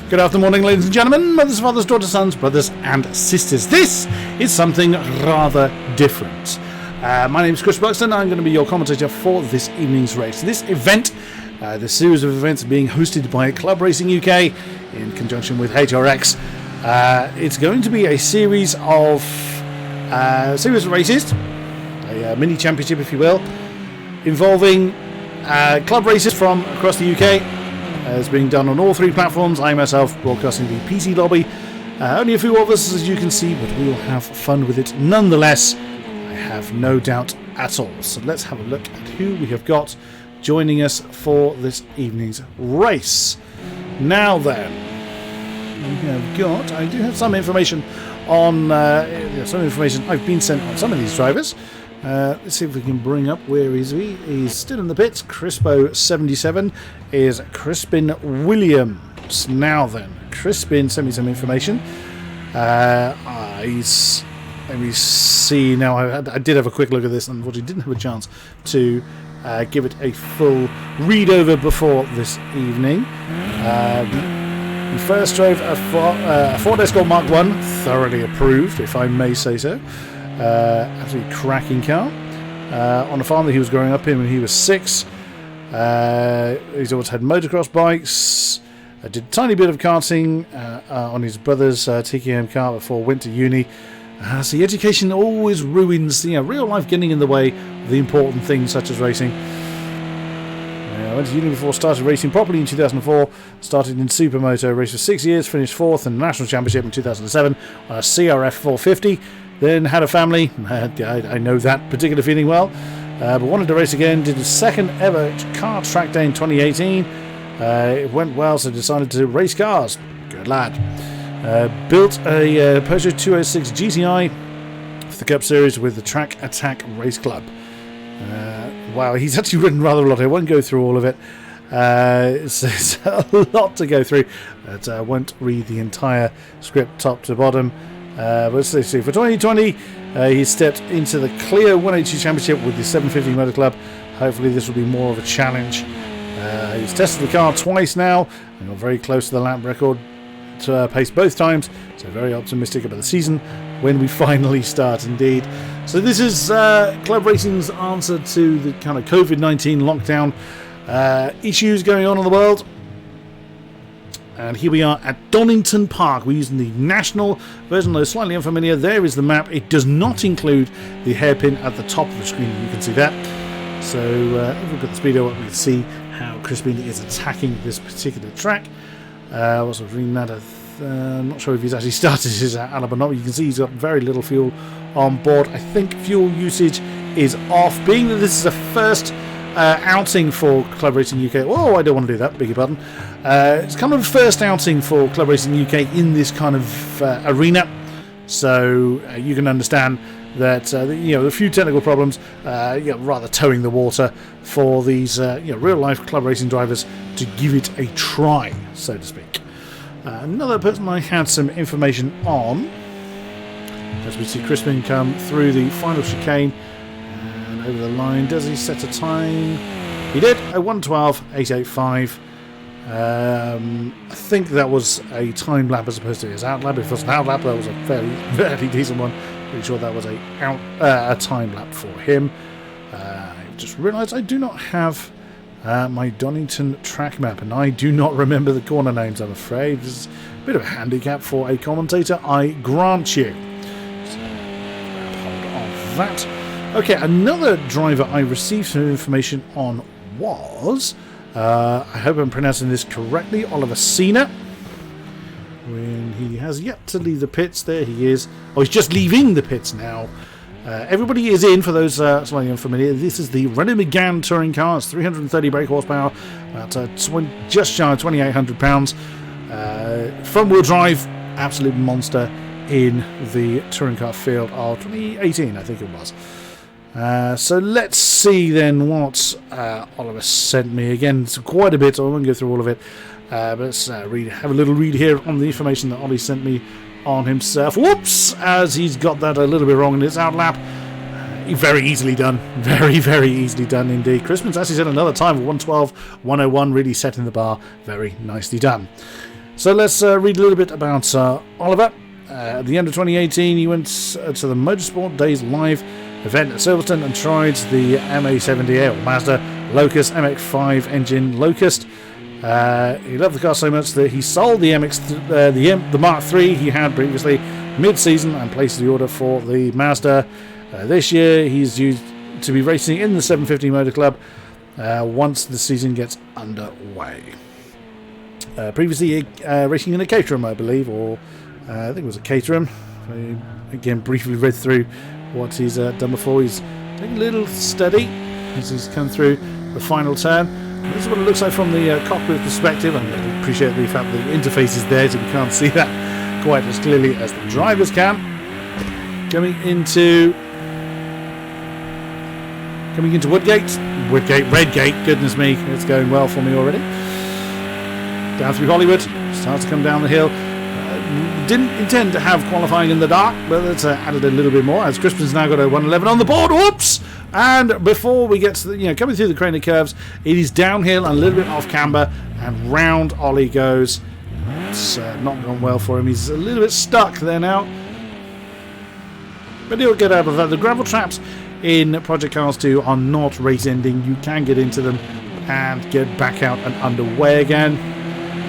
Good afternoon, ladies and gentlemen, mothers, fathers, daughters, sons, brothers and sisters. This is something rather different. My name is Chris Buxton. I'm going to be your commentator for this evening's race. This event, this series of events being hosted by ClubRacing UK in conjunction with HRX. It's going to be a series of races, a mini championship if you will, involving club races from across the UK. It's being done on all three platforms. I myself broadcasting the PC lobby. Only a few of us, as you can see, but we will have fun with it nonetheless. I have no doubt at all. So let's have a look at who we have got joining us for this evening's race. Now then, we have got. I do have some information on some information I've been sent on some of these drivers. Let's see if we can bring up, where is he? He's still in the pits. Crispo77 is Crispin Williams. Now then, Crispin sent me some information. Let me see now. I did have a quick look at this, and unfortunately didn't have a chance to give it a full read over before this evening. He first drove a Ford Escort Mark 1, thoroughly approved, if I may say so. Absolutely cracking car. On a farm that he was growing up in when he was 6. He's always had motocross bikes. Did a tiny bit of karting on his brother's TKM car before went to uni. So education always ruins, real life getting in the way of the important things such as racing. Went to uni before started racing properly in 2004. Started in Supermoto, raced for 6 years, finished 4th in the National Championship in 2007 on a CRF 450. Then had a family. I know that particular feeling well. But wanted to race again. Did his second ever car track day in 2018. It went well, so decided to race cars. Good lad. Built a Peugeot 206 GTI for the Cup Series with the Track Attack Race Club. Wow, he's actually ridden rather a lot. I won't go through all of it. It's a lot to go through. But I won't read the entire script top to bottom. But let's see. For 2020, he stepped into the Clio 180 Championship with the 750 Motor Club. Hopefully this will be more of a challenge. He's tested the car twice now and got very close to the lap record pace both times. So very optimistic about the season when we finally start indeed. So this is Club Racing's answer to the kind of COVID-19 lockdown issues going on in the world. And here we are at Donington Park. We're using the national version, though slightly unfamiliar. There is the map. It does not include the hairpin at the top of the screen. You can see that. So if we put the speedo up, we can see how Crispin is attacking this particular track. I was reading that. I'm not sure if he's actually started his Alab or not. But you can see he's got very little fuel on board. I think fuel usage is off. Being that this is the first outing for Club Racing UK. Oh, I don't want to do that. Beg your pardon. It's kind of the first outing for Club Racing UK in this kind of arena. So you can understand that the few technical problems, rather towing the water for these real life Club Racing drivers to give it a try, so to speak. Another person I had some information on, as we see Crispin come through the final chicane and over the line. Does he set a time? He did, a 1:12.885. I think that was a time lap as opposed to his out lap. If it was an out lap, that was a fairly decent one. Pretty sure that was a time lap for him. I just realised I do not have my Donington track map, and I do not remember the corner names, I'm afraid. It's a bit of a handicap for a commentator, I grant you. So, grab hold of that. Okay, another driver I received some information on was, I hope I'm pronouncing this correctly, Oliver Sena. When he has yet to leave the pits, there he is. Oh, he's just leaving the pits now. Everybody is in, for those slightly unfamiliar. This is the Renault Megane touring car. It's 330 brake horsepower, about just shy of 2,800 pounds. Front-wheel drive, absolute monster in the touring car field of 2018, I think it was. So let's see then what Oliver sent me. Again, it's quite a bit, so I won't go through all of it. But let's have a little read here on the information that Ollie sent me on himself. Whoops! As he's got that a little bit wrong in his outlap. Very easily done. Very, very easily done indeed. Crispin's actually set another time of 1:12.101, really setting the bar very nicely done. So let's read a little bit about Oliver. At the end of 2018, he went to the Motorsport Days Live event at Silverstone and tried the MA78 or Mazda Locust MX-5 engine Locust. He loved the car so much that he sold the the Mark III he had previously mid-season and placed the order for the Mazda. This year, he's due to be racing in the 750 Motor Club once the season gets underway. Previously racing in a Caterham, I believe, or I think it was a Caterham. I, again, briefly read through what he's done before. He's a little steady as he's come through the final turn. And this is what it looks like from the cockpit perspective. And I appreciate the fact that the interface is there, so we can't see that quite as clearly as the drivers can. Coming into Redgate, goodness me, it's going well for me already. Down through Hollywood, starts to come down the hill. Didn't intend to have qualifying in the dark, but that's added a little bit more, as Crispin's now got a 111 on the board. Whoops! And before we get to the, coming through the craner curves, it is downhill and a little bit off camber, and round Ollie goes. It's not gone well for him. He's a little bit stuck there now, but he'll get out of that. The gravel traps in Project Cars 2 are not race ending. You can get into them and get back out and underway again,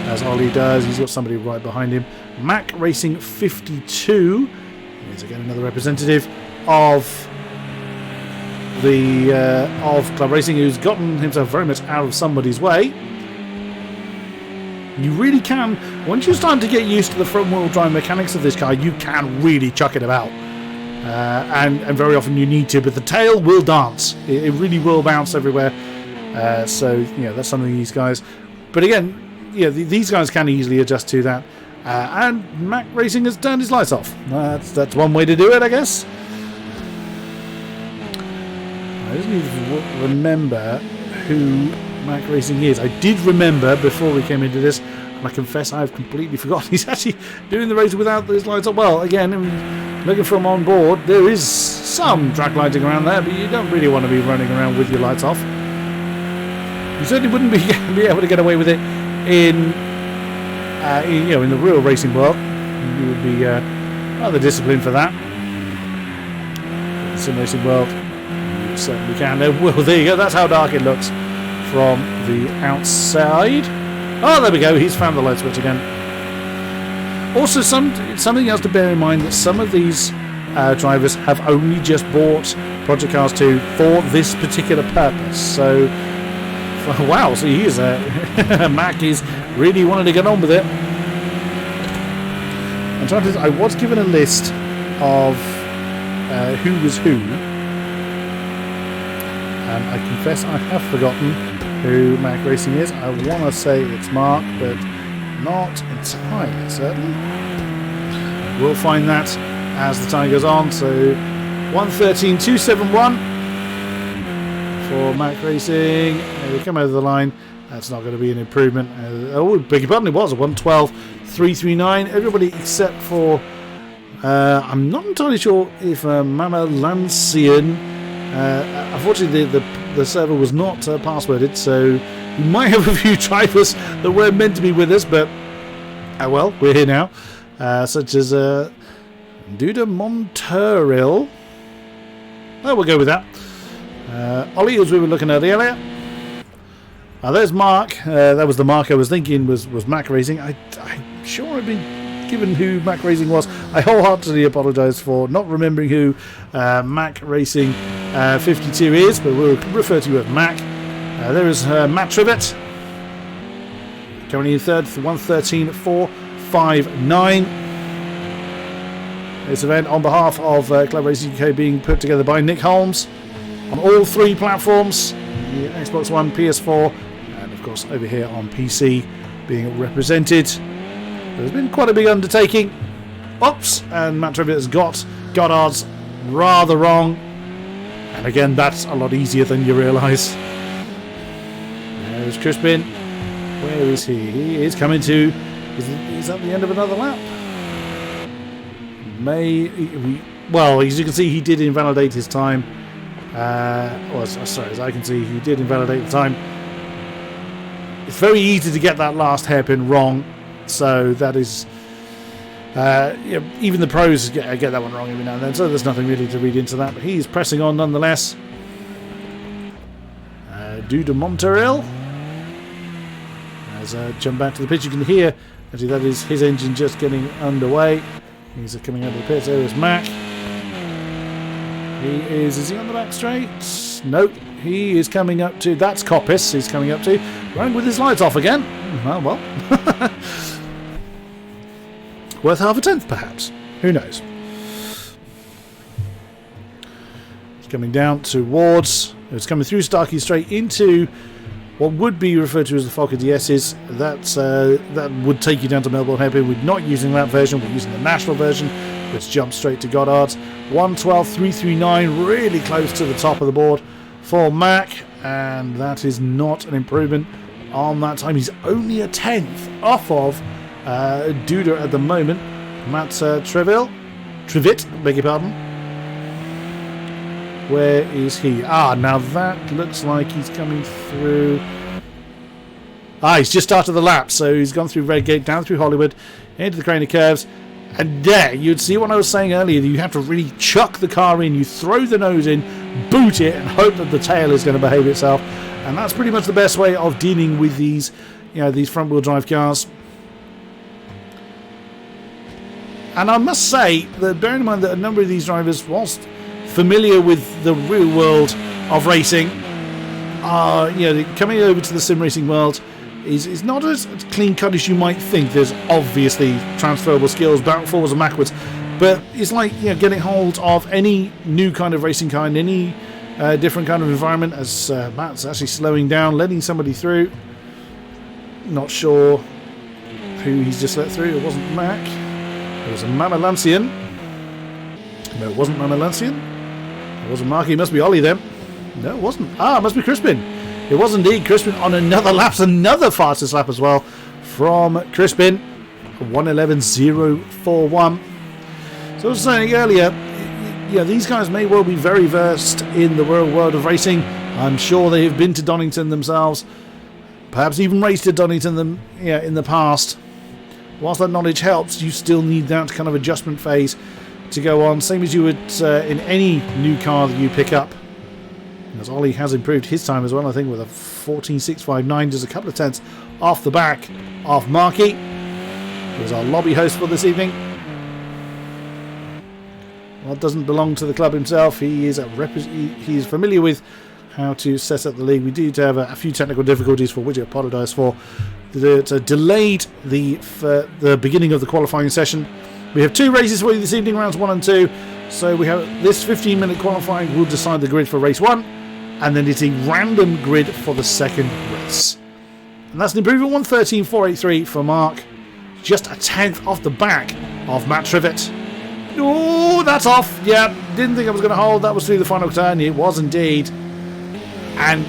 as Ollie does. He's got somebody right behind him. Mac Racing 52 is again another representative of the of Club Racing, who's gotten himself very much out of somebody's way. You really can, once you start to get used to the front wheel drive mechanics of this car, you can really chuck it about. And very often you need to, but the tail will dance. It really will bounce everywhere. So that's something these guys. But again, these guys can easily adjust to that. And Mac Racing has turned his lights off. That's one way to do it, I guess. I just need to remember who Mac Racing is. I did remember before we came into this, and I confess I've completely forgotten. He's actually doing the race without his lights on. Well, again, looking for him on board, there is some track lighting around there, but you don't really want to be running around with your lights off. You certainly wouldn't be able to get away with it in the real racing world. You would be rather disciplined for that. In the sim racing world, you certainly can. Well, there you go. That's how dark it looks from the outside. Oh, there we go. He's found the light switch again. Also, something else to bear in mind, that some of these drivers have only just bought Project Cars 2 for this particular purpose. So, wow, so he is Mac is really wanting to get on with it. I was given a list of who was who, and I confess I have forgotten who Mac Racing is. I want to say it's Mark, but not entirely certain. We'll find that as the time goes on. So 113.271 for Mac Racing. We come over the line. That's not going to be an improvement. Beg your pardon, it was a 112.339. Everybody except for I'm not entirely sure if Mama Lancian. Unfortunately, the server was not passworded, so we might have a few drivers that weren't meant to be with us, but well, we're here now. Such as Duda Monteril. Oh, we'll go with that. Ollie, as we were looking at earlier. There's Mark. That was the Mark I was thinking was Mac Racing. I'm sure I've been given who Mac Racing was. I wholeheartedly apologise for not remembering who Mac Racing 52 is, but we'll refer to you as Mac. There is Matt Trivet, currently in third for 113.459. This event on behalf of Club Racing UK being put together by Nick Holmes on all three platforms, the Xbox One, PS4, and of course over here on PC being represented. There's been quite a big undertaking. Oops, and Matt Trivet has got Goddard's rather wrong. And again, that's a lot easier than you realise. There's Crispin. Where is he? He is coming to... Is that the end of another lap? Well, as you can see, he did invalidate his time. Sorry, as I can see, he did invalidate the time. It's very easy to get that last hairpin wrong. So that is... even the pros get that one wrong every now and then, so there's nothing really to read into that. But he's pressing on nonetheless. De Monteril has jumped back to the pitch. You can hear actually that is his engine just getting underway. He's coming out of the pits. There is Mac. Is he on the back straight? Nope. He is coming up to... That's Coppice he's coming up to. Running with his lights off again. Oh, well. Worth half a tenth, perhaps. Who knows? It's coming down towards... It's coming through Starkey straight into what would be referred to as the Fokker DS's. That would take you down to Melbourne Hairpin. We're not using that version. We're using the national version, which jumps straight to Goddard's. 1:12.339, really close to the top of the board for Mac, and that is not an improvement on that time. He's only a tenth off of Duda at the moment. Matt Trevitt, beg your pardon. Where is he? Now that looks like he's coming through. He's just started the lap, so he's gone through Redgate, down through Hollywood, into the Crane of Curves, and there you'd see what I was saying earlier, that you have to really chuck the car in, you throw the nose in, boot it, and hope that the tail is going to behave itself. And that's pretty much the best way of dealing with these, these front-wheel drive cars. And I must say that, bearing in mind that a number of these drivers, whilst familiar with the real world of racing, coming over to the sim racing world is not as clean cut as you might think. There's obviously transferable skills forwards and backwards, but it's like getting hold of any new kind of racing car in any different kind of environment. As Matt's actually slowing down, letting somebody through. Not sure who he's just let through. It wasn't Mac. It was a Mamalancian. No, it wasn't Mamalancian. It wasn't Mark. It must be Ollie then. No, it wasn't. It must be Crispin. It was indeed Crispin on another lap. Another fastest lap as well from Crispin. 1:11.041. So I was saying earlier, these guys may well be very versed in the real world of racing. I'm sure they have been to Donington themselves. Perhaps even raced at Donington in the past. Whilst that knowledge helps, you still need that kind of adjustment phase to go on. Same as you would in any new car that you pick up. As Ollie has improved his time as well, I think, with a 14.659, just a couple of tenths off the back of Markey, who's our lobby host for this evening. Well, doesn't belong to the club himself. He is familiar with how to set up the league. We did have a few technical difficulties, for which I apologise for. That delayed the beginning of the qualifying session. We have two races for you this evening, rounds 1 and 2. So we have this 15-minute qualifying will decide the grid for race 1, and then it's a random grid for the second race. And that's an improvement, 1:13.483 for Mark. Just a tenth off the back of Matt Trivet. Oh, that's off. Yeah, didn't think I was going to hold. That was through the final turn. It was indeed. And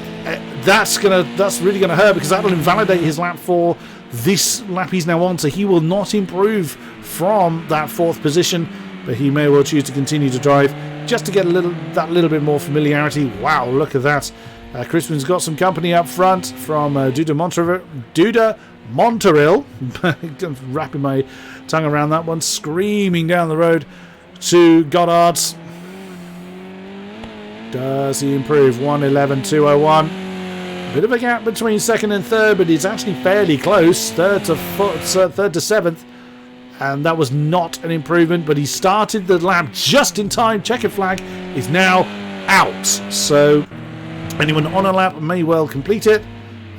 that's really going to hurt, because that will invalidate his lap for this lap he's now on. So he will not improve from that 4th position, but he may well choose to continue to drive just to get that little bit more familiarity. Wow, look at that. Crispin's got some company up front from Duda Monteril. Wrapping my tongue around that one. Screaming down the road to Goddard's. Does he improve? 1:11.201. A bit of a gap between 2nd and 3rd, but he's actually fairly close. 3rd to 7th. And that was not an improvement, but he started the lap just in time. Checkered flag is now out. So anyone on a lap may well complete it.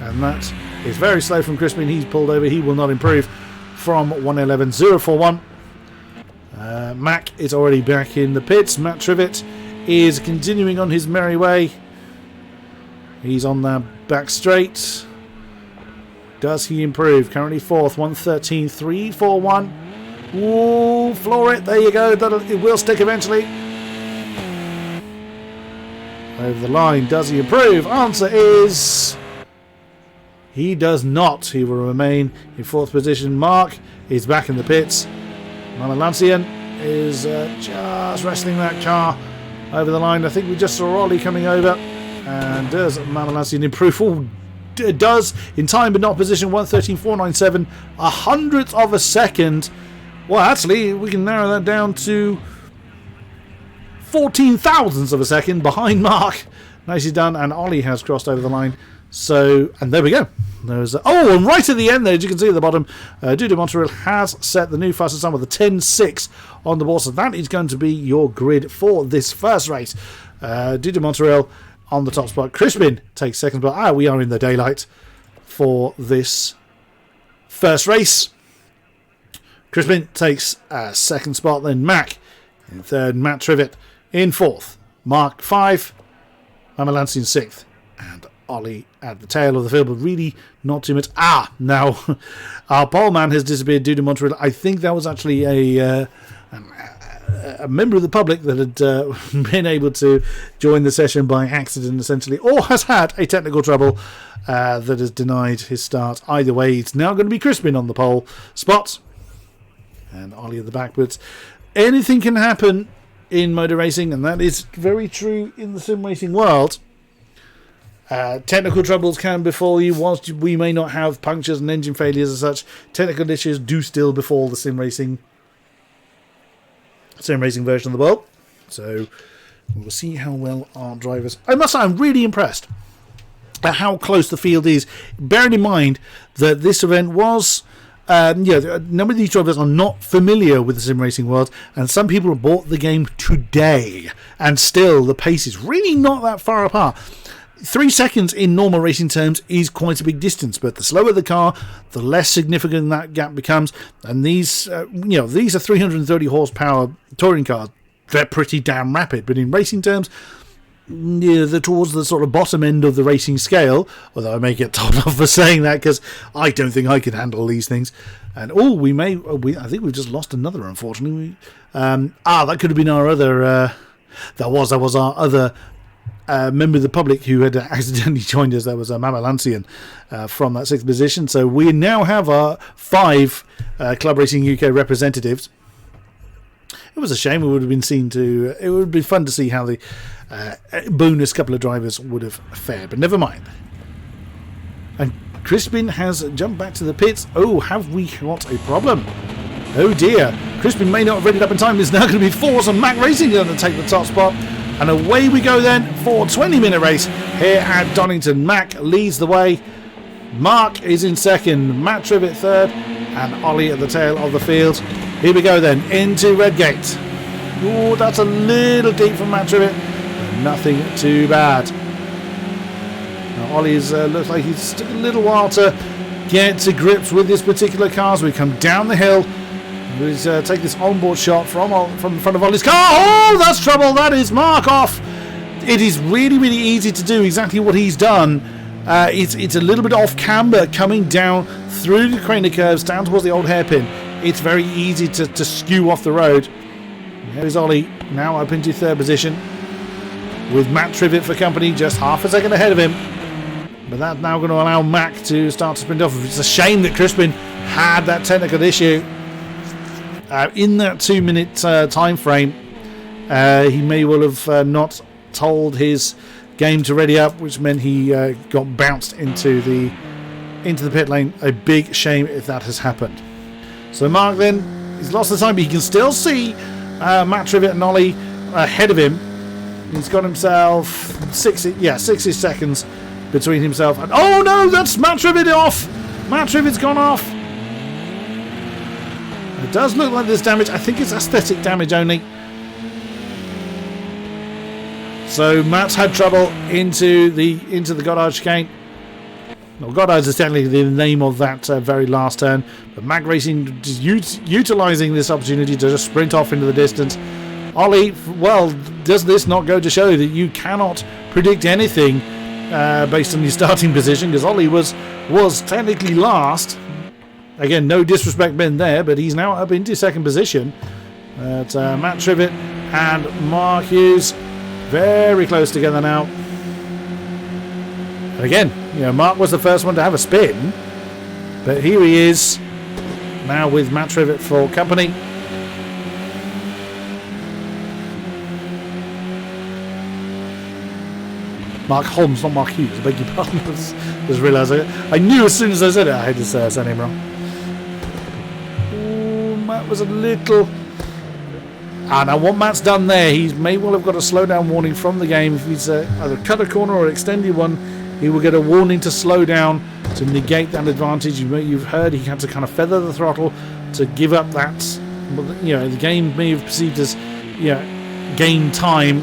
And that is very slow from Crispin. He's pulled over. He will not improve from 1:11.041. Mac is already back in the pits. Matt Trivet is continuing on his merry way. He's on the back straight. Does he improve? Currently 4th, 1:13.341. Ooh, floor it. There you go. It will stick eventually. Over the line. Does he improve? Answer is... he does not. He will remain in 4th position. Mark is back in the pits. Mamalancian is just wrestling that car over the line. I think we just saw Ollie coming over. And does Mamalancian improve? Oh, does in time, but not position. 1:13.497, a hundredth of a second. Well, actually, we can narrow that down to 14 thousandths of a second behind Mark. Nicely done, and Ollie has crossed over the line. So, and there we go. There's and right at the end there, as you can see at the bottom, Dude Montreal has set the new fastest time with a 10.6 on the board. So that is going to be your grid for this first race. Dude Montreal on the top spot. Crispin takes second spot. We are in the daylight for this first race. Crispin takes second spot. Then Mac in third. Matt Trivet in fourth. Mark 5. Amalansi in sixth. And Ollie at the tail of the field, but really not too much. Now our pole man has disappeared due to Montreal. I think that was actually a member of the public that had been able to join the session by accident, essentially, or has had a technical trouble that has denied his start. Either way, it's now going to be Crispin on the pole spot and Ollie at the back. But anything can happen in motor racing, and that is very true in the sim racing world. Technical troubles can befall you. Whilst we may not have punctures and engine failures as such, technical issues do still befall the sim racing version of the world. So we'll see how well our drivers. I must say, I'm really impressed at how close the field is. Bearing in mind that this event was, a number of these drivers are not familiar with the sim racing world, and some people have bought the game today, and still the pace is really not that far apart. 3 seconds in normal racing terms is quite a big distance, but the slower the car, the less significant that gap becomes. And these are 330 horsepower touring cars. They're pretty damn rapid, but in racing terms, they're towards the sort of bottom end of the racing scale. Although I may get told off for saying that because I don't think I could handle these things. And I think we've just lost another, unfortunately. That could have been our other. That was our other. Member of the public who had accidentally joined us. That was Mama Lancian from that 6th position. So we now have our 5 Club Racing UK representatives. It was a shame. It would have been fun to see how the bonus couple of drivers would have fared, but never mind. And Crispin has jumped back to the pits. Have we got a problem? Oh dear. Crispin may not have read it up in time. It's now going to be Force and Mac Racing going to take the top spot. And away we go then for a 20-minute race here at Donington. Mac leads the way. Mark is in second. Matt Trivet third. And Ollie at the tail of the field. Here we go then into Redgate. That's a little deep from Matt Trivet. But nothing too bad. Now Ollie's looks like he's took a little while to get to grips with this particular car as we come down the hill. We'll take this onboard shot from the front of Ollie's car. That's trouble. That is Mark off. It is really, really easy to do exactly what he's done. It's a little bit off camber coming down through the craner curves down towards the old hairpin. It's very easy to skew off the road. There's Ollie now up into 3rd position with Matt Trivet for company, just half a second ahead of him. But that's now going to allow Mac to start to sprint off. It's a shame that Crispin had that technical issue. In that 2-minute time frame, he may well have not told his game to ready up, which meant he got bounced into the pit lane. A big shame if that has happened. So Mark then, he's lost the time, but he can still see Matt Trivet and Ollie ahead of him. He's got himself 60 seconds between himself and... Oh no, that's Matt Trivet off! Matt Trivet's gone off. It does look like there's damage. I think it's aesthetic damage only. So Matt's had trouble into the Goddard chicane. Well, Goddard is technically the name of that very last turn. But Mac Racing is utilising this opportunity to just sprint off into the distance. Ollie, well, does this not go to show that you cannot predict anything based on your starting position? Because Ollie was technically last. Again, no disrespect meant there, but he's now up into 2nd position. Matt Trivet and Mark Hughes very close together now. And again, Mark was the first one to have a spin, but here he is now with Matt Trivet for company. Mark Holmes, not Mark Hughes, I beg your pardon. Just realised I knew as soon as I said it I had his surname wrong. Ooh, Matt was a little... now what Matt's done there, he may well have got a slowdown warning from the game. If he's either cut a corner or extended one, he will get a warning to slow down to negate that advantage. You've heard he had to kind of feather the throttle to give up that, the game may have perceived as, gain time.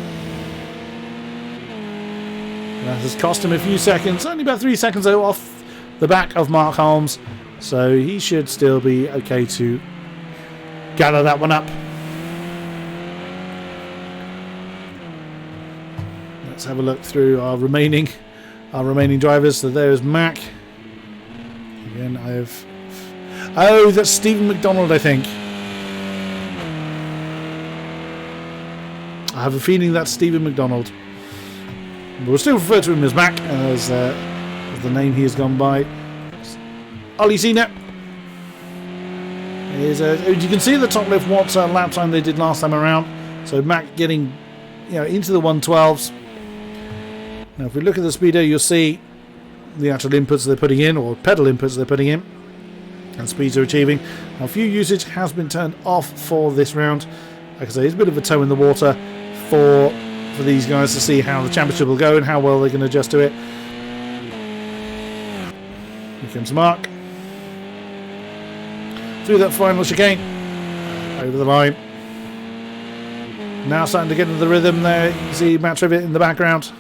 That has cost him a few seconds, only about 3 seconds though, off the back of Mark Holmes. So he should still be okay to gather that one up. Let's have a look through our remaining drivers. So there's Mac. Again, that's Stephen McDonald, I think. I have a feeling that's Stephen McDonald. But we'll still refer to him as Mac, as the name he has gone by. Ollie Cena is, you can see at the top left what lap time they did last time around. So Mac getting into the 112s. Now if we look at the speedo, you'll see the actual inputs they're putting in, or pedal inputs they're putting in, and speeds they're achieving. Now fuel usage has been turned off for this round. Like I say, it's a bit of a toe in the water for these guys to see how the championship will go and how well they can adjust to it. Here comes Mark. Through that final chicane. Over the line. Now starting to get into the rhythm there. You can see Matt Trivet in the background.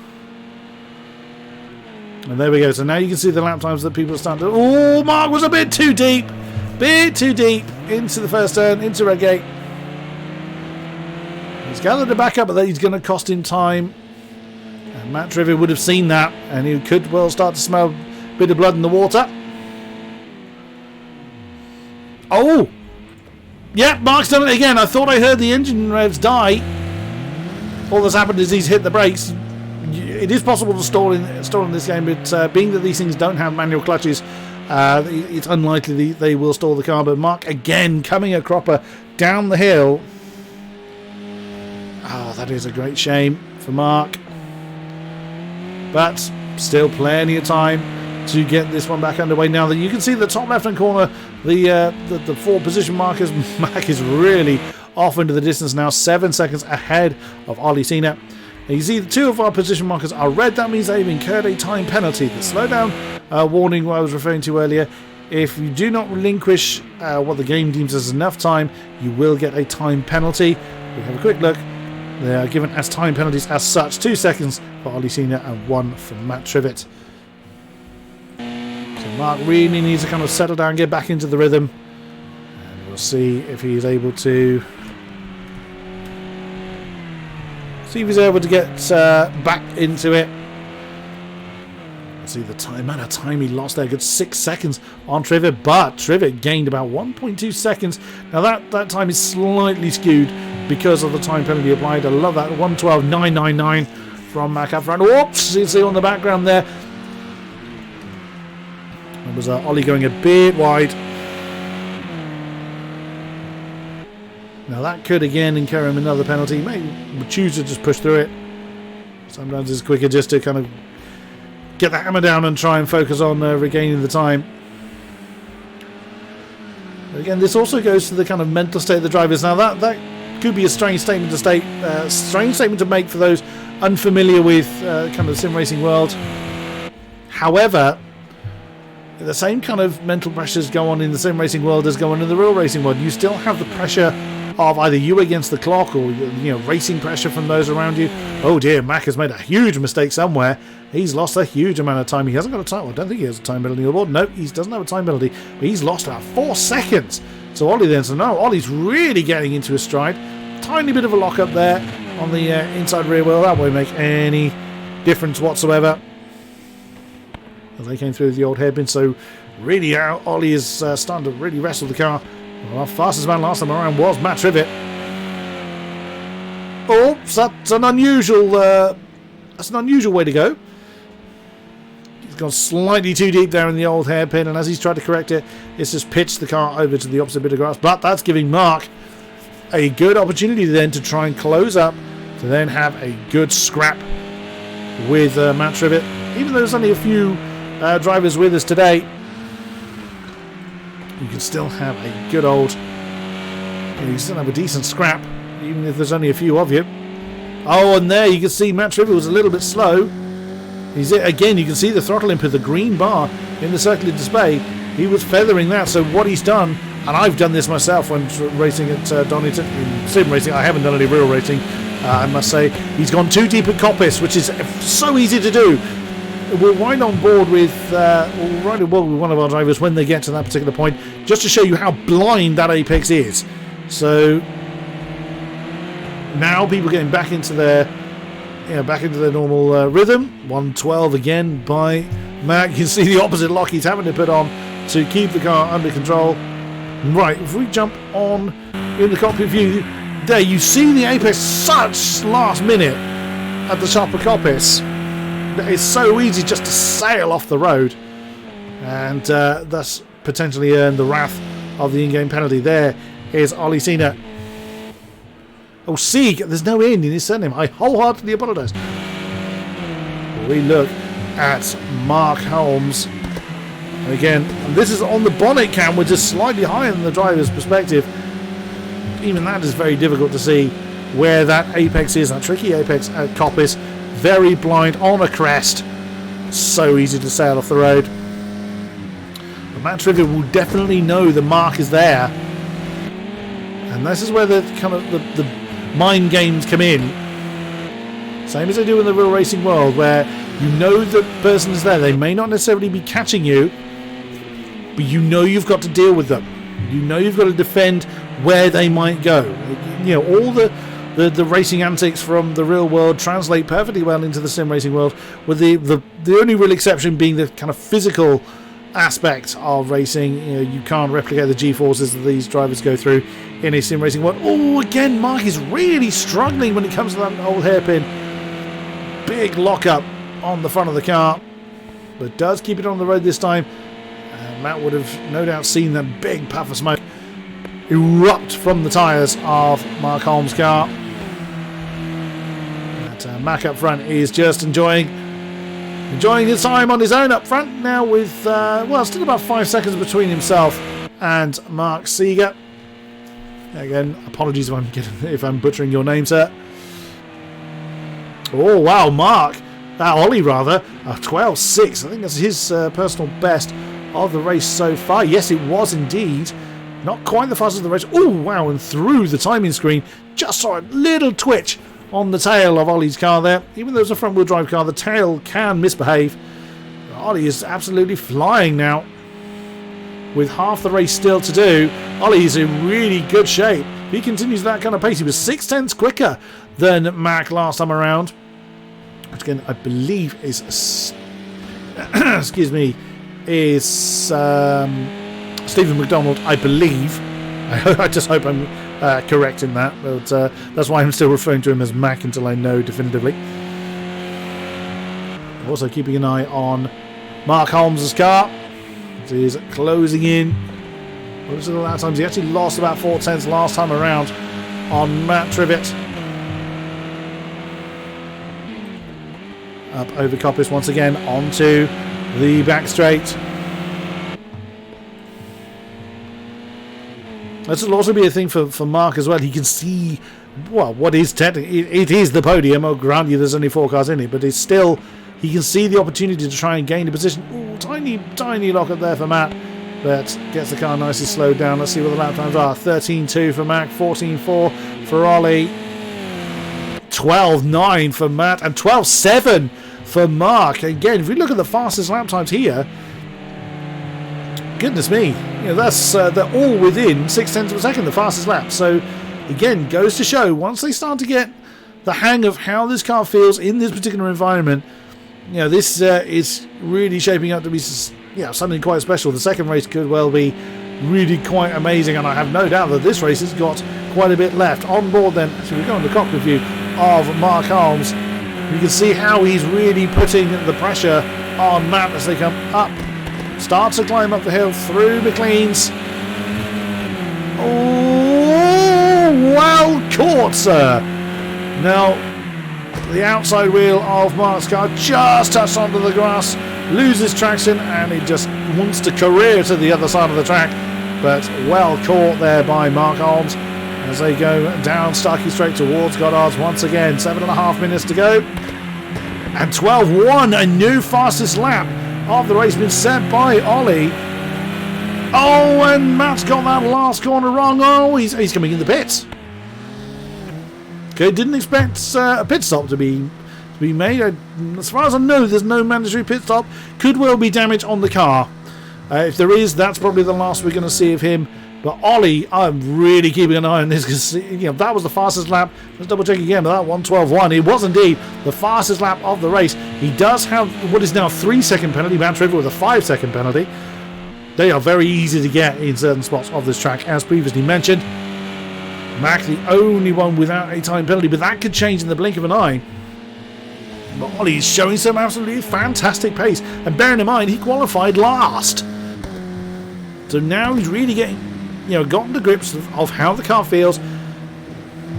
And there we go. So now you can see the lap times that people are starting to... Oh, Mark was a bit too deep. Bit too deep into the first turn, into Redgate. He's gathered it back up, but he's going to cost him time. And Matt Trivet would have seen that, and he could well start to smell a bit of blood in the water. Oh! Yeah, Mark's done it again. I thought I heard the engine revs die. All that's happened is he's hit the brakes. It is possible to stall in this game, but being that these things don't have manual clutches, it's unlikely they will stall the car. But Mark again coming a cropper down the hill. Oh, that is a great shame for Mark. But still plenty of time to get this one back underway. Now that you can see the top left-hand corner, the 4 position markers, Mac is really off into the distance now, 7 seconds ahead of Ollie Cena. And you see the 2 of our position markers are red. That means they've incurred a time penalty. The slowdown warning what I was referring to earlier. If you do not relinquish what the game deems as enough time, you will get a time penalty. We'll have a quick look. They are given as time penalties as such. 2 seconds for Ollie Cena and 1 for Matt Trivet. So Mark really needs to kind of settle down, get back into the rhythm. And we'll see if he is able to... get back into it. See the amount of time he lost there. Good 6 seconds on Trivet, but Trivet gained about 1.2 seconds. Now that time is slightly skewed because of the time penalty applied. I love that 112.999 from Mac up front. Whoops! You see on the background there. That was Ollie going a bit wide. Now that could again incur him another penalty. Maybe choose to just push through it. Sometimes it's quicker just to kind of get the hammer down and try and focus on regaining the time. But again, this also goes to the kind of mental state of the drivers. Now that could be a strange statement to make for those unfamiliar with kind of sim racing world. However, the same kind of mental pressures go on in the sim racing world as go on in the real racing world. You still have the pressure of either you against the clock or racing pressure from those around you. Oh dear, Mac has made a huge mistake somewhere. He's lost a huge amount of time. He hasn't got a time. I don't think he has a time penalty on the board. No, he doesn't have a time penalty. But he's lost about 4 seconds. So Ollie then, Ollie's really getting into his stride. Tiny bit of a lock up there on the inside rear wheel. That won't make any difference whatsoever. As they came through the old hairpin. So really, Ollie is starting to really wrestle the car. Well, our fastest man last time around was Matt Trivet. Oh, that's an unusual way to go. He's gone slightly too deep there in the old hairpin, and as he's tried to correct it, it's just pitched the car over to the opposite bit of grass. But that's giving Mark a good opportunity then to try and close up, to then have a good scrap with Matt Trivet. Even though there's only a few drivers with us today, you can still have a good old, you can still have a decent scrap, even if there's only a few of you. Oh, and there you can see Matt Trivial was a little bit slow. Again, you can see the throttle input, the green bar in the circular display. He was feathering that, so what he's done, and I've done this myself when racing at Donington, in sim racing. I haven't done any real racing, I must say. He's gone too deep at coppice, which is so easy to do. We're right on board with one of our drivers when they get to that particular point, just to show you how blind that apex is. So now people getting back into their normal rhythm. 112 again by Mac. You can see the opposite lock he's having to put on to keep the car under control. Right, if we jump on in the cockpit view, there you see the apex such last minute at the top of coppice. It's so easy just to sail off the road and thus potentially earn the wrath of the in-game penalty. There is Ollie Cena. Oh, Sieg, there's no end in his surname. I wholeheartedly apologise. We look at Mark Holmes. And again, and this is on the bonnet cam, which is slightly higher than the driver's perspective. Even that is very difficult to see where that apex is, that tricky apex at coppice. Very blind on a crest. So easy to sail off the road. But Matt Trivial will definitely know the mark is there. And this is where the kind of the mind games come in. Same as they do in the real racing world, where you know the person is there. They may not necessarily be catching you, but you know you've got to deal with them. You know you've got to defend where they might go. You know, all the racing antics from the real world translate perfectly well into the sim racing world, with the only real exception being the kind of physical aspect of racing. You know, you can't replicate the G-forces that these drivers go through in a sim racing world. Oh, again, Mark is really struggling when it comes to that old hairpin. Big lockup on the front of the car, but does keep it on the road this time. Matt would have no doubt seen that big puff of smoke erupt from the tyres of Mark Holmes' car. But Mac up front is just enjoying his time on his own up front now, with still about 5 seconds between himself and Mark Seeger. Again, apologies if I'm butchering your name, sir. Oh wow, Mark, Ollie rather, 12.6. I think that's his personal best of the race so far. Yes, it was indeed. Not quite the fastest of the race. Oh wow, and through the timing screen, just saw a little twitch on the tail of Ollie's car there. Even though it's a front wheel drive car, the tail can misbehave. Ollie is absolutely flying now, with half the race still to do. Ollie is in really good shape. If he continues that kind of pace, he was 6/10 quicker than Mac last time around, which again I believe is is Stephen McDonald, I believe. I just hope I'm correct in that, but that's why I'm still referring to him as Mac until I know definitively. Also keeping an eye on Mark Holmes' car. It is closing in. What was it the last time? He actually lost about 4/10 last time around on Matt Trivitt. Up over coppice once again, onto the back straight. This will also be a thing for Mark as well. He can see, well, what is technically, it is the podium. I'll grant you there's only 4 cars in it, but it's still, he can see the opportunity to try and gain a position. Ooh, tiny lock up there for Matt, but gets the car nicely slowed down. Let's see what the lap times are. 13.2 for Mac, 14.4 for Ollie, 12.9 for Matt, and 12.7 for Mark. Again, if we look at the fastest lap times here, goodness me, you know, that's they're all within 6/10 of a second, the fastest lap. So again, goes to show, once they start to get the hang of how this car feels in this particular environment, you know, this is really shaping up to be, you know, something quite special. The second race could well be really quite amazing, and I have no doubt that this race has got quite a bit left. On board then, so we go on the cockpit view of Mark Holmes. You can see how he's really putting the pressure on Matt as they come up. Starts to climb up the hill through McLean's. Oh, well caught, sir. Now, the outside wheel of Mark's car just touched onto the grass loses traction and it just wants to career to the other side of the track, but well caught there by Mark Holmes as they go down Starkey Straight towards Goddard's once again. 7.5 minutes to go, and 12.1, a new fastest lap of the race been set by Ollie. Oh, and Matt's got that last corner wrong. Oh, he's coming in the pits. Okay, didn't expect a pit stop to be made. As far as I know, there's no mandatory pit stop. Could well be damage on the car. If there is, that's probably the last we're going to see of him. But Ollie, I'm really keeping an eye on this because that was the fastest lap. Let's double check again. That 1:12.1. It was indeed the fastest lap of the race. He does have what is now a 3-second penalty. Matt Trevor with a 5-second penalty. They are very easy to get in certain spots of this track, as previously mentioned. Mac, the only one without a time penalty, but that could change in the blink of an eye. But Ollie's showing some absolutely fantastic pace, and bearing in mind he qualified last. So now he's really getting, gotten to grips of how the car feels.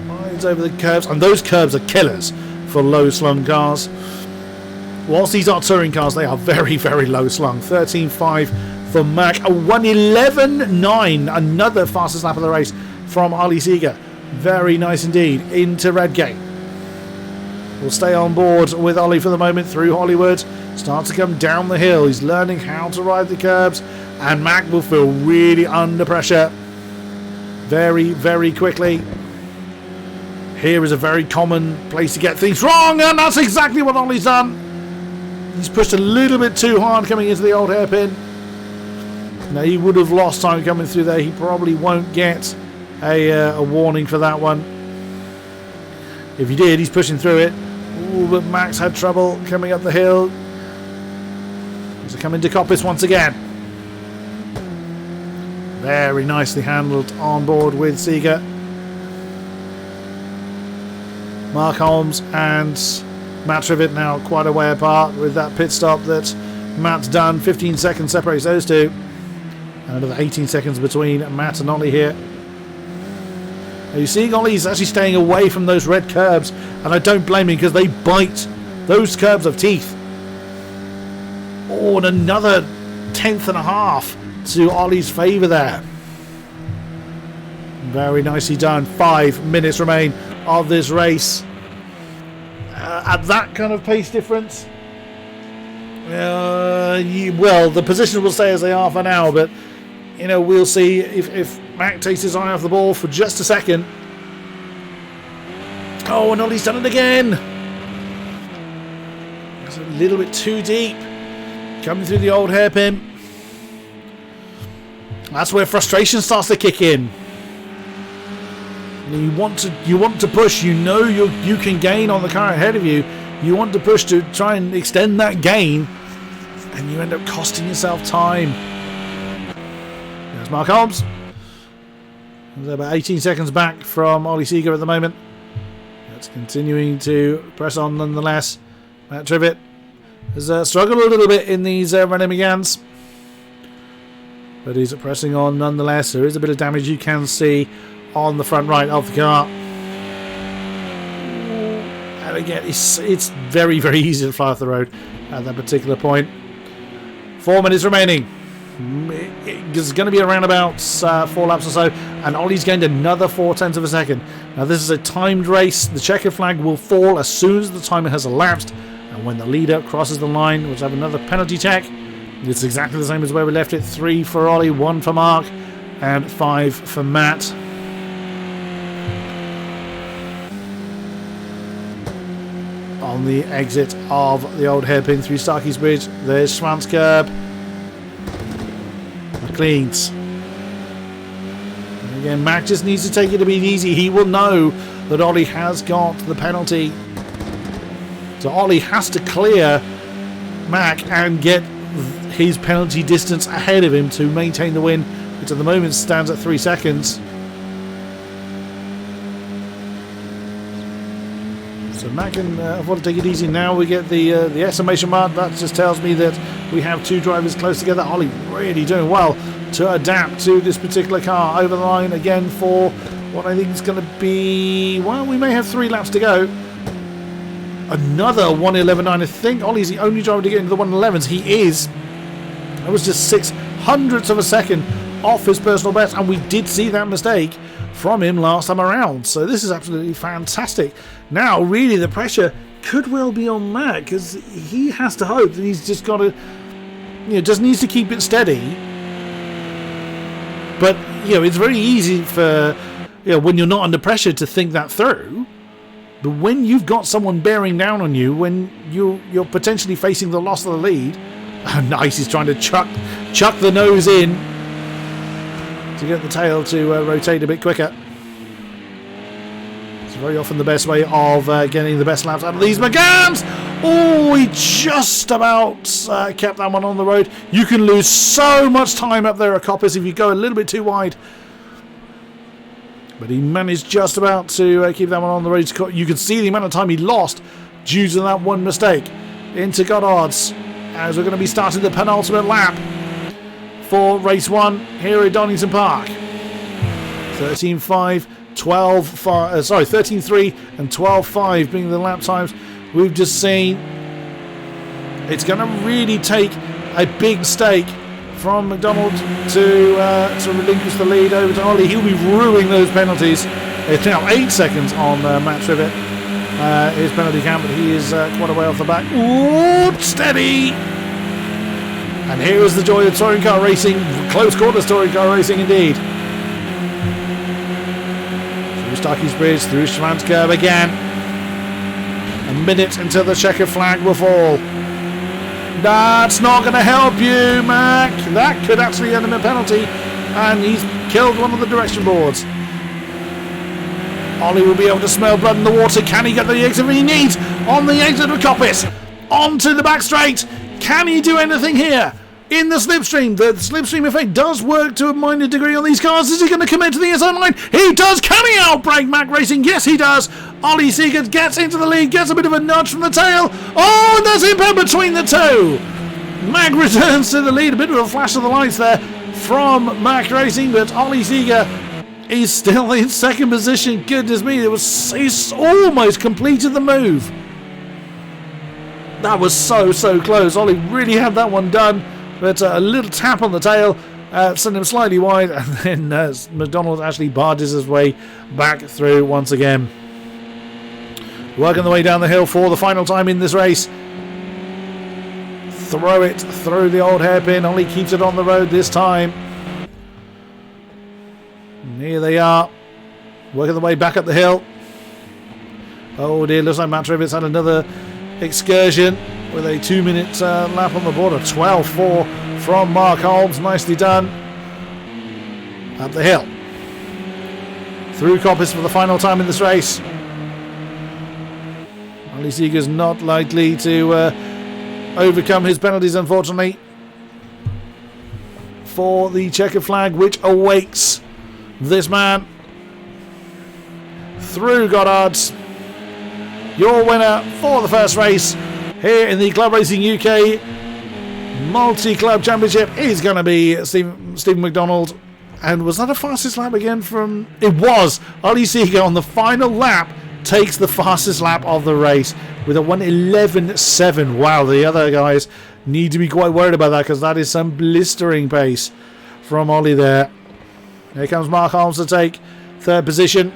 Rides over the curves, and those curves are killers for low slung cars. Whilst these are touring cars, they are very, very low slung. 13.5 for Mac, a 1:11.9, another fastest lap of the race from Ollie Seeger. Very nice indeed. Into Redgate. We'll stay on board with Ollie for the moment through Hollywood. Starts to come down the hill. He's learning how to ride the curbs, and Mac will feel really under pressure very, very quickly. Here is a very common place to get things wrong, and that's exactly what Ollie's done. He's pushed a little bit too hard coming into the old hairpin. Now, he would have lost time coming through there. He probably won't get a warning for that one. If he did, he's pushing through it. Ooh, but Max had trouble coming up the hill. He's coming to Coppice once again. Very nicely handled on board with Seeger. Mark Holmes and Matt Trivet now quite a way apart with that pit stop that Matt's done. 15 seconds separates those two. And another 18 seconds between Matt and Ollie here. Now you're seeing Ollie's actually staying away from those red curbs, and I don't blame him because they bite. Those curbs of teeth. Oh, and another 1/10.5 to Ollie's favour there. Very nicely done. 5 minutes remain of this race. At that kind of pace difference, well, the positions will stay as they are for now, but we'll see if Mac takes his eye off the ball for just a second. Oh, and Ollie's done it again. It's a little bit too deep. Coming through the old hairpin. That's where frustration starts to kick in. You want to push. You can gain on the car ahead of you. You want to push to try and extend that gain, and you end up costing yourself time. There's Mark Holmes. He's about 18 seconds back from Ollie Seeger at the moment. That's continuing to press on nonetheless. Matt Trivet has struggled a little bit in these Renault Megans, but he's pressing on nonetheless. There is a bit of damage you can see on the front right of the car. And again, it's very, very easy to fly off the road at that particular point. 4 minutes remaining. It's going to be around about 4 laps or so, and Ollie's gained another 0.4 of a second. Now this is a timed race. The checkered flag will fall as soon as the timer has elapsed, and when the leader crosses the line, we'll have another penalty check. It's exactly the same as where we left it. 3 for Ollie, 1 for Mark, and 5 for Matt. On the exit of the old hairpin through Starkey's Bridge, there's Schwanzkerb. McLean's. And again, Mac just needs to take it a bit easy. He will know that Ollie has got the penalty. So Ollie has to clear Mac and get his penalty distance ahead of him to maintain the win, which at the moment stands at 3 seconds. So Mac can afford to take it easy. Now we get the exclamation mark. That just tells me that we have 2 drivers close together. Ollie really doing well to adapt to this particular car. Over the line again for what I think is going to be... Well, we may have 3 laps to go. another 1:11.9. I think Ollie's the only driver to get into the 1:11s. He is. That was just 0.06 of a second off his personal best, and we did see that mistake from him last time around. So this is absolutely fantastic. Now, really, the pressure could well be on Matt, because he has to hope that he's just got to, just needs to keep it steady. But, it's very easy for, when you're not under pressure to think that through. But when you've got someone bearing down on you, when you're potentially facing the loss of the lead, nice, he's trying to chuck the nose in to get the tail to rotate a bit quicker. It's very often the best way of getting the best laps out of these McGams. Oh, he just about kept that one on the road. You can lose so much time up there at Coppice if you go a little bit too wide. But he managed just about to keep that one on the road. You can see the amount of time he lost due to that one mistake. Into Goddard's, as we're going to be starting the penultimate lap for race 1 here at Donington Park. 13.5, 13.3 and 12.5 being the lap times we've just seen. It's going to really take a big stake from McDonald to relinquish the lead over to Ollie. He'll be ruining those penalties. It's now 8 seconds on Matt Trivet. His penalty count, but he is quite a way off the back. Ooh, steady! And here is the joy of touring car racing. Close quarters touring car racing indeed. Through Starkey's Bridge, through Schwann's Curve again. A minute until the checkered flag will fall. That's not going to help you, Mac. That could actually end him a penalty. And he's killed one of the direction boards. Ollie will be able to smell blood in the water. Can he get the exit he needs? On the exit of Coppice. Onto the back straight. Can he do anything here? In the slipstream. The slipstream effect does work to a minor degree on these cars. Is he going to commit to the inside line? He does. Can he outbrake Mac Racing? Yes, he does. Ollie Seeger gets into the lead, gets a bit of a nudge from the tail. Oh, and there's impact between the two. Mac returns to the lead. A bit of a flash of the lights there from Mac Racing, but Ollie Seeger is still in second position. Goodness me, he's almost completed the move. That was so close. Ollie really had that one done, but a little tap on the tail sent him slightly wide, and then McDonald actually barges his way back through once again. Working the way down the hill for the final time in this race. Throw it through the old hairpin. Ollie keeps it on the road this time. And here they are, working the way back up the hill. Oh dear, looks like Matt Trivet's had another excursion with a 2-minute lap on the board. A 12.4 from Mark Holmes. Nicely done. Up the hill. Through Coppice for the final time in this race. Ollie Seeger's not likely to overcome his penalties, unfortunately, for the checkered flag, which awaits this man. Through Goddard's. Your winner for the first race here in the Club Racing UK Multi-Club Championship is going to be Stephen McDonald. And was that a fastest lap again from... It was! Ollie Seeger on the final lap takes the fastest lap of the race with a 1:11.7. Wow, the other guys need to be quite worried about that, because that is some blistering pace from Ollie there. Here comes Mark Holmes to take third position.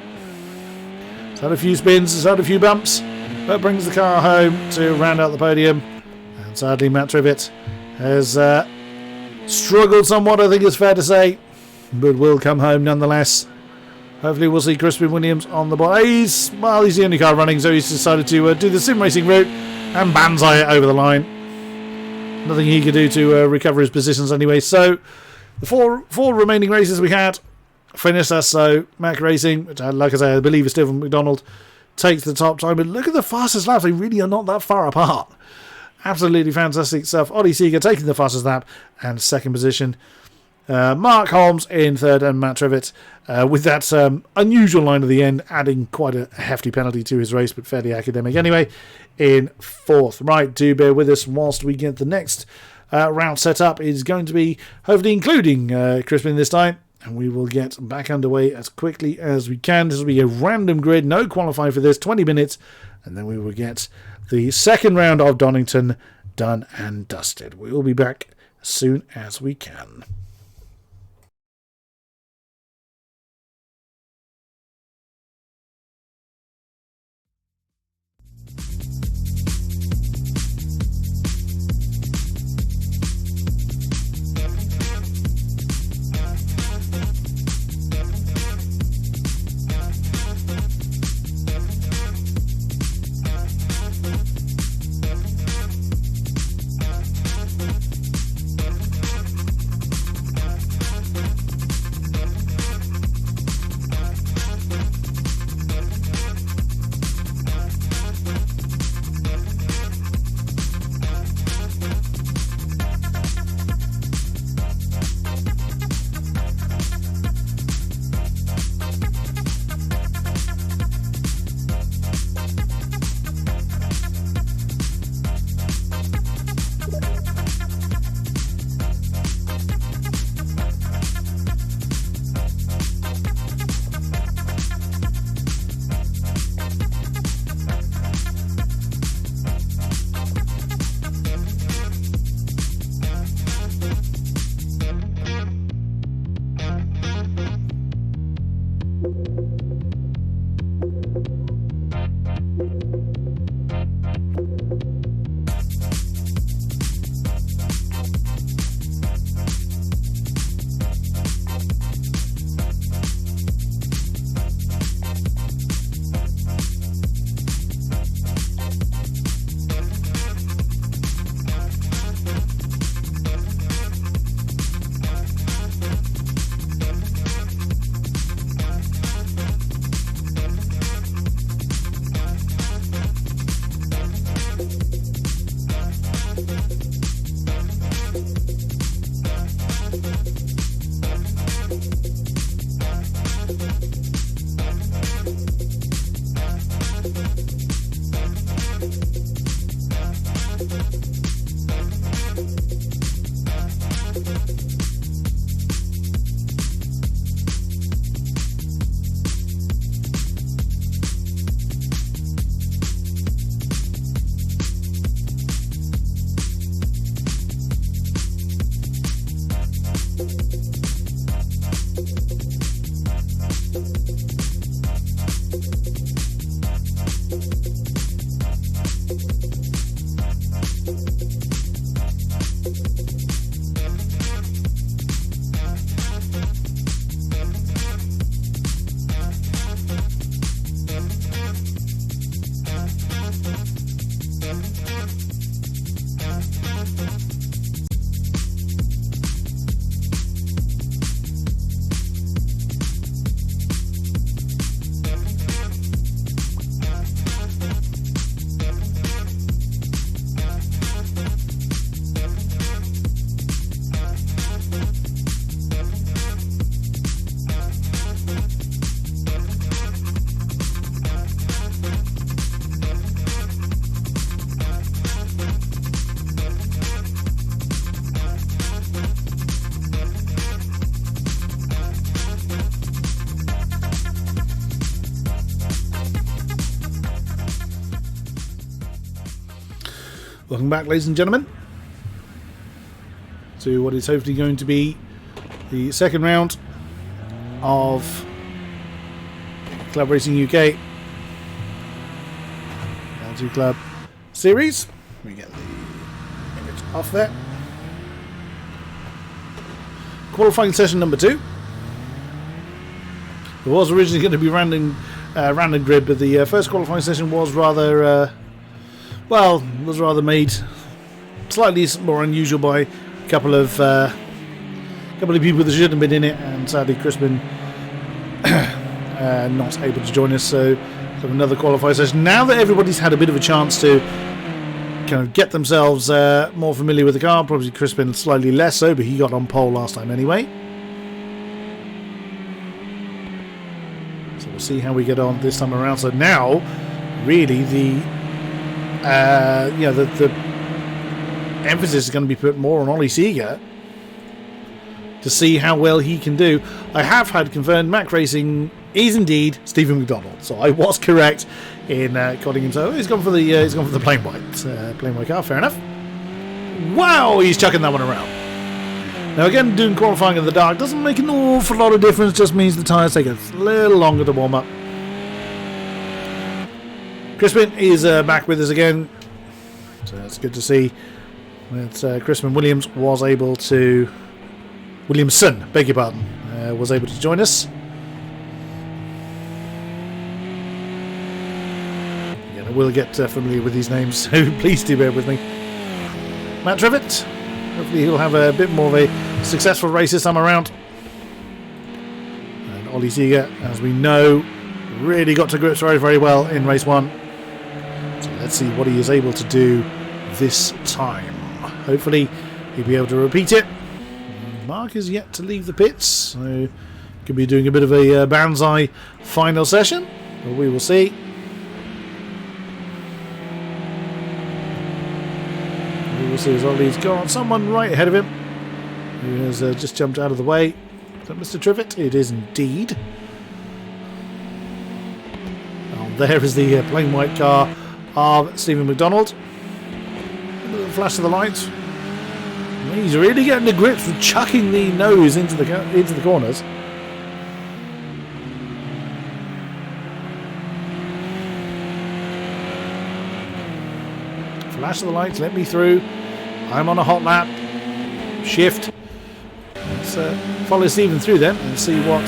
He's had a few spins, he's had a few bumps, but brings the car home to round out the podium. And sadly, Matt Trivet has struggled somewhat, I think it's fair to say, but will come home nonetheless. Hopefully we'll see Crispin Williams on the board. He's the only car running, so he's decided to do the sim racing route and banzai it over the line. Nothing he could do to recover his positions anyway. So the four remaining races we had finished us. So Mac Racing, which like I say, I believe is Stephen McDonald, takes the top time. But look at the fastest laps. They really are not that far apart. Absolutely fantastic stuff. Ollie Seeger taking the fastest lap and second position. Mark Holmes in third, and Matt Trivet with that unusual line at the end, adding quite a hefty penalty to his race, but fairly academic anyway, in fourth. Right, do bear with us whilst we get the next round set up. It's going to be hopefully including Crispin this time, and we will get back underway as quickly as we can. This will be a random grid, no qualifying for this, 20 minutes, and then we will get the second round of Donington done and dusted. We will be back as soon as we can. Welcome back, ladies and gentlemen, to what is hopefully going to be the second round of Club Racing UK L2 Club Series. Let me get the image off there. Qualifying session number 2. It was originally going to be random grid, but the first qualifying session was rather made slightly more unusual by a couple of people that shouldn't have been in it, and sadly Crispin not able to join us. So another qualifying session. Now that everybody's had a bit of a chance to kind of get themselves more familiar with the car, probably Crispin slightly less so, but he got on pole last time anyway. So we'll see how we get on this time around. So now, really, the emphasis is going to be put more on Ollie Seeger to see how well he can do. I have had confirmed Mac Racing is indeed Stephen McDonald. So I was correct in calling him. So he's gone for the plain white car. Fair enough. Wow, he's chucking that one around. Now again, doing qualifying in the dark doesn't make an awful lot of difference. Just means the tyres take a little longer to warm up. Crispin is back with us again. So it's good to see that Crispin Williamson, beg your pardon, was able to join us. Again, I will get familiar with these names, so please do bear with me. Matt Trivett, hopefully he'll have a bit more of a successful race this time around. And Ollie Seeger, as we know, really got to grips very, very well in race 1. So let's see what he is able to do this time. Hopefully he'll be able to repeat it. Mark is yet to leave the pits, so could be doing a bit of a Banzai final session, but we will see. We will see as Ollie's got someone right ahead of him who has just jumped out of the way. Is that Mr. Trivett? It is indeed. Oh, there is the plain white car of Stephen McDonald. A little flash of the lights. He's really getting the grips with chucking the nose into the corners. Flash of the lights, let me through. I'm on a hot lap. Shift. Let's follow Stephen through then and see what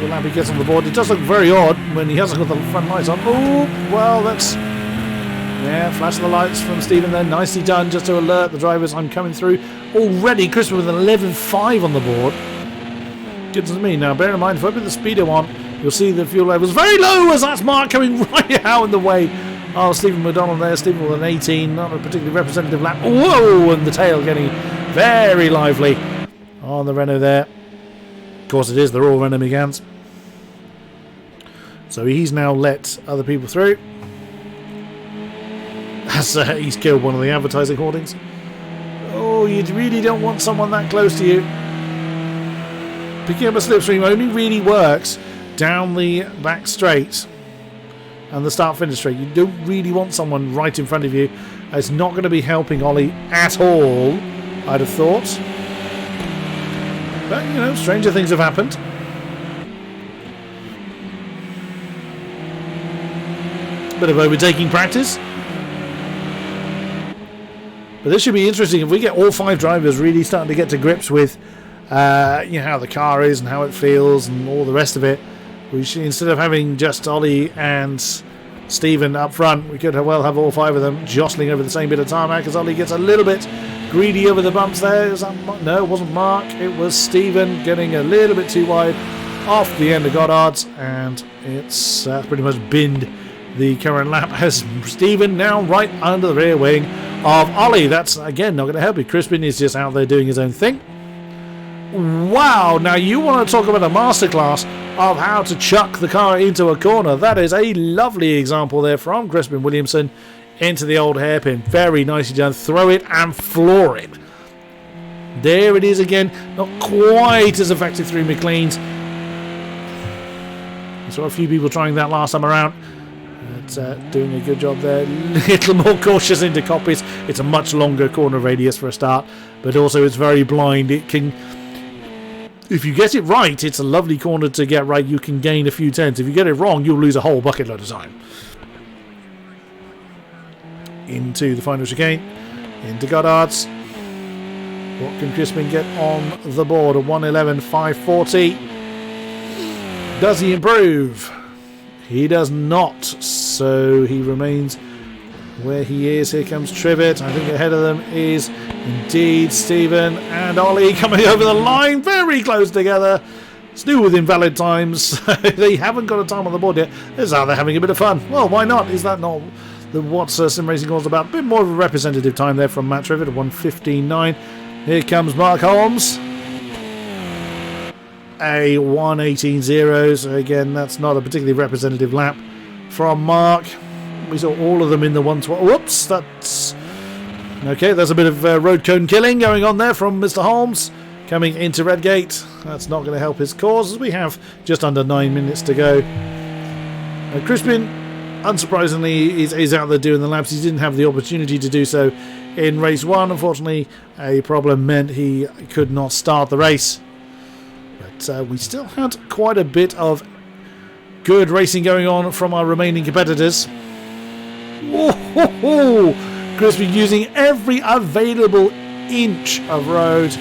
lap he gets on the board. It does look very odd when he hasn't got the front lights on. Oh, well, that's... Yeah, flash of the lights from Stephen there. Nicely done, just to alert the drivers I'm coming through. Already, Crispin with an 11.5 on the board. Goodness me. Now, bear in mind, if I put the speedo on, you'll see the fuel levels very low as that's Mark coming right out in the way. Oh, Stephen McDonald there. Stephen with an 18. Not a particularly representative lap. Whoa! And the tail getting very lively on the Renault there. Of course it is. They're all Renault Megans. So he's now let other people through. As he's killed one of the advertising hoardings. Oh, you really don't want someone that close to you. Picking up a slipstream only really works down the back straight and the start-finish straight. You don't really want someone right in front of you. It's not going to be helping Ollie at all, I'd have thought. But, you know, stranger things have happened. Bit of overtaking practice. But this should be interesting if we get all 5 drivers really starting to get to grips with how the car is and how it feels and all the rest of it. We should, instead of having just Ollie and Stephen up front, we could well have all 5 of them jostling over the same bit of tarmac as Ollie gets a little bit greedy over the bumps there. No, it wasn't Mark, it was Stephen getting a little bit too wide off the end of Goddard's, and it's pretty much binned the current lap as Stephen now right under the rear wing of Ollie. That's again not going to help you. Crispin is just out there doing his own thing. Wow, now you want to talk about a masterclass of how to chuck the car into a corner. That is a lovely example there from Crispin Williamson into the old hairpin. Very nicely done. Throw it and floor it. There it is again. Not quite as effective through McLean's. I saw a few people trying that last time around. It's doing a good job there. A little more cautious into Coppis. It's a much longer corner radius for a start, but also it's very blind. It can, if you get it right, it's a lovely corner to get right. You can gain a few tenths. If you get it wrong, you'll lose a whole bucket load of time. Into the final chicane, into Goddard's. What can Crispin get on the board? A 1:11.540. Does he improve? He does not, so he remains where he is. Here comes Trivett. I think ahead of them is indeed Stephen and Ollie coming over the line, very close together. Still with invalid times. They haven't got a time on the board yet. This is how they're having a bit of fun. Well, why not? Is that not what sim racing calls about? A bit more of a representative time there from Matt Trivett at 1:15.9. Here comes Mark Holmes. A 1:18.0, so again that's not a particularly representative lap from Mark. We saw all of them in the 1:12. Whoops, that's okay. There's a bit of road cone killing going on there from Mr. Holmes. coming into Redgate. That's not going to help his cause as we have just under 9 minutes to go. Crispin, unsurprisingly, is out there doing the laps. He didn't have the opportunity to do so in race 1. Unfortunately, a problem meant he could not start the race. But we still had quite a bit of good racing going on from our remaining competitors. Whoa! Crispin using every available inch of road.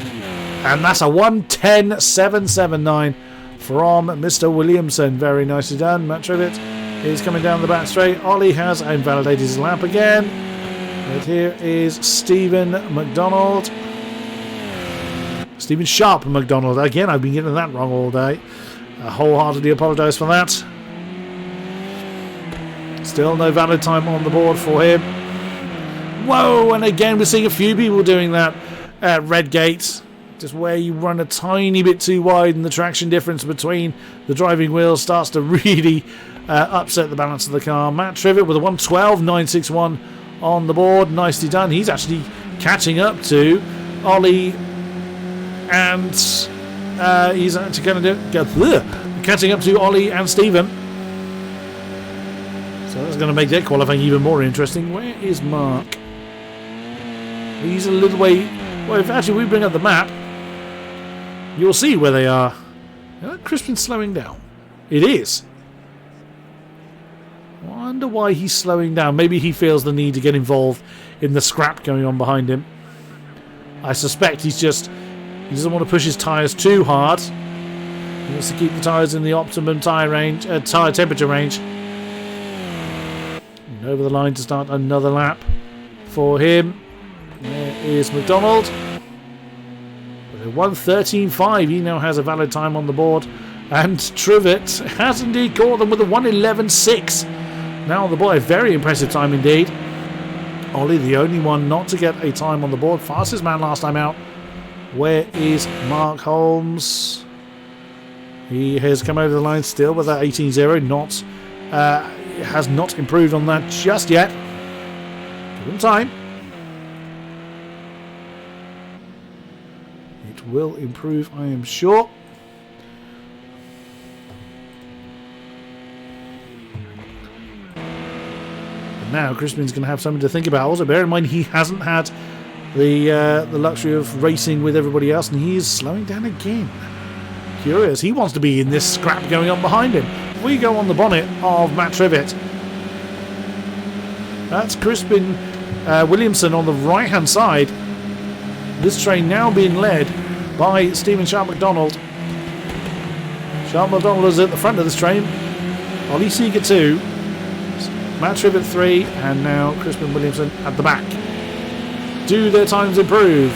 And that's a 1:10.779 from Mr. Williamson. Very nicely done. Matt Trivet is coming down the back straight. Ollie has invalidated his lap again. But here is Stephen McDonald. Stephen Sharp McDonald. Again, I've been getting that wrong all day. I wholeheartedly apologise for that. Still no valid time on the board for him. Whoa, and again we're seeing a few people doing that at Redgate. Just where you run a tiny bit too wide and the traction difference between the driving wheels starts to really upset the balance of the car. Matt Trivet with a 1:12.961 on the board. Nicely done. He's actually catching up to Ollie, and he's actually going to catching up to Ollie and Stephen. So that's going to make their qualifying even more interesting. Where is Mark? He's a little way. Well, if actually we bring up the map, you'll see where they are. Crispin's slowing down. It is. Wonder why he's slowing down. Maybe he feels the need to get involved in the scrap going on behind him. I suspect he doesn't want to push his tyres too hard. He wants to keep the tyres in the optimum tyre temperature range. And over the line to start another lap for him. There is McDonald. With a 1:13.5, he now has a valid time on the board. And Trivet has indeed caught them with a 1:11.6. Now on the board, a very impressive time indeed. Ollie, the only one not to get a time on the board. Fastest man last time out. Where is Mark Holmes? He has come over the line still with that 18.0. Has not improved on that just yet. Give him time. It will improve, I am sure. But now Crispin's going to have something to think about. Also, bear in mind he hasn't had the luxury of racing with everybody else, and he is slowing down again. Curious. He wants to be in this scrap going on behind him. We go on the bonnet of Matt Trivet. That's Crispin Williamson on the right hand side. This train now being led by Stephen Sharp McDonald. Sharp McDonald is at the front of this train. Ollie Seeger 2, Matt Trivet 3, and now Crispin Williamson at the back. Do their times improve?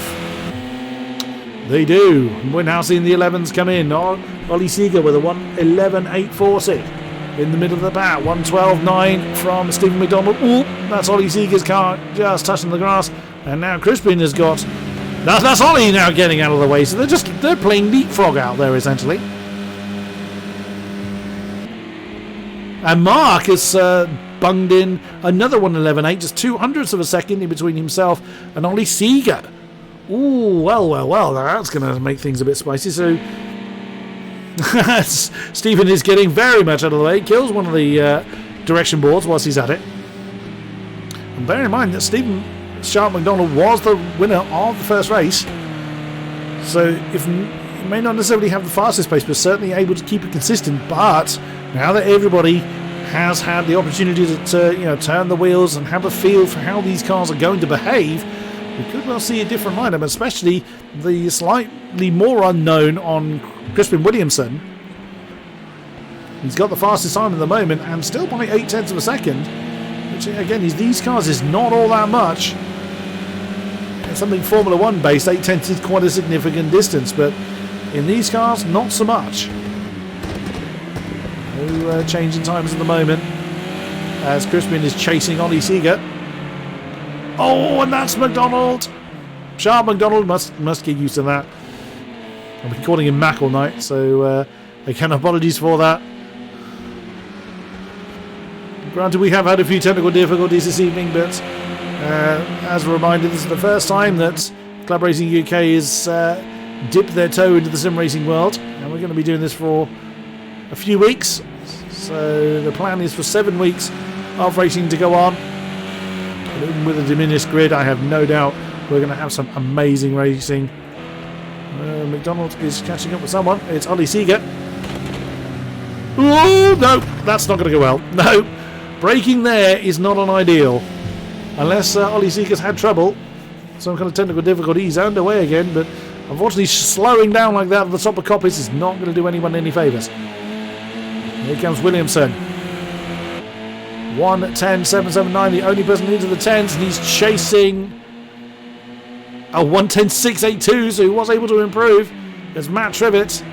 They do. We're now seeing the 11s come in. Ollie Seeger with a 1:11.840 in the middle of the pack. 1:12.9 from Stephen McDonald. Ooh, that's Ollie Seeger's car just touching the grass. And now Crispin has got... That's Ollie now getting out of the way. So they're playing leapfrog out there essentially. And Mark has bunged in another 1:11.8, just 0.02 of a second in between himself and Ollie Seeger. Ooh, well, that's going to make things a bit spicy. So Stephen is getting very much out of the way. Kills one of the direction boards whilst he's at it. And bear in mind that Stephen Sharp McDonald was the winner of the first race. So he may not necessarily have the fastest pace, but certainly able to keep it consistent. But now that everybody has had the opportunity to turn the wheels and have a feel for how these cars are going to behave, we could well see a different lineup, especially the slightly more unknown on Crispin Williamson. He's got the fastest time at the moment and still by 0.8 of a second, which again these cars is not all that much. It's something Formula 1 based, 0.8 is quite a significant distance, but in these cars not so much. No change in times at the moment as Crispin is chasing Ollie Seeger. Oh, and that's McDonald. Sharp McDonald must get used to that. I've been calling him Mac all night, so again, apologies for that. Granted, we have had a few technical difficulties this evening, but as a reminder, this is the first time that Club Racing UK is dip their toe into the sim racing world, and we're going to be doing this for a few weeks. So the plan is for 7 weeks of racing to go on. And even with a diminished grid, I have no doubt we're going to have some amazing racing. McDonald is catching up with someone. It's Ollie Seeger. Oh, no, that's not going to go well. No, braking there is not an ideal. Unless Ollie Seeger's had trouble. Some kind of technical difficulty. He's underway again, but unfortunately slowing down like that at the top of Coppice is not going to do anyone any favours. Here comes Williamson. 1:10.779, the only person into the 10s, and he's chasing a 1:10.682, so he was able to improve. It's Matt Trivett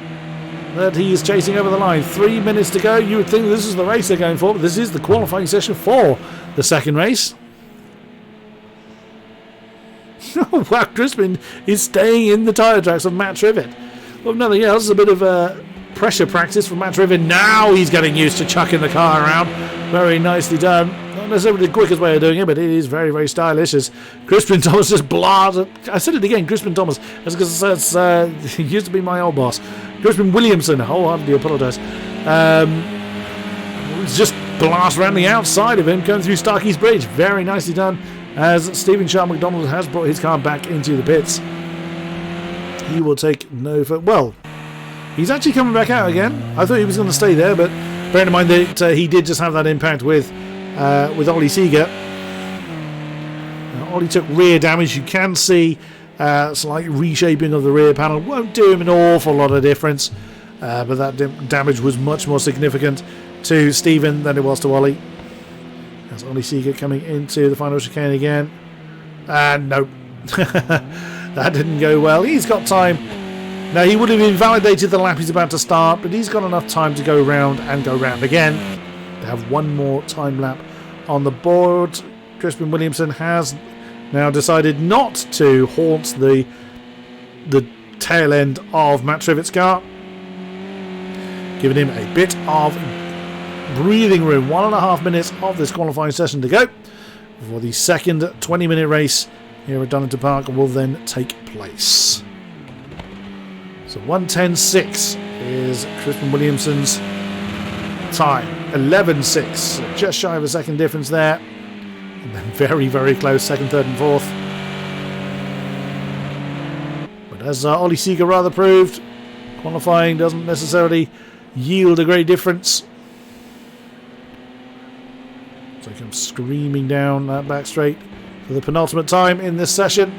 that he is chasing over the line. 3 minutes to go. You would think this is the race they're going for, but this is the qualifying session for the second race. Oh, wow, Crispin is staying in the tyre tracks of Matt Trivett. Well, if nothing else, a bit of pressure practice from Matt Trivett. Now he's getting used to chucking the car around. Very nicely done. Not necessarily the quickest way of doing it, but it is very, very stylish as Crispin Thomas just blasted. I said it again, Crispin Thomas. That's because it used to be my old boss. Crispin Williamson, wholeheartedly apologise. Just blast around the outside of him, going through Starkey's Bridge. Very nicely done as Stephen Sharp McDonald has brought his car back into the pits. He will take no for... Well, he's actually coming back out again. I thought he was going to stay there, but bear in mind that he did just have that impact with Ollie Seeger. Ollie took rear damage. You can see slight reshaping of the rear panel. Won't do him an awful lot of difference, but that damage was much more significant to Stephen than it was to Ollie. That's Ollie Seeger coming into the final chicane again. And no, that didn't go well. He's got time. Now, he would have invalidated the lap he's about to start, but he's got enough time to go round and go round again. They have one more time lap on the board. Crispin Williamson has now decided not to haunt the tail end of Matt Trivett's car, giving him a bit of breathing room. 1.5 minutes of this qualifying session to go before the second 20-minute race here at Donington Park will then take place. So 1:10.6 is Crispin Williamson's time. 11.6, just shy of a second difference there. And then very, very close, second, third and fourth. But as Ollie Seeger rather proved, qualifying doesn't necessarily yield a great difference. So he comes screaming down that back straight for the penultimate time in this session.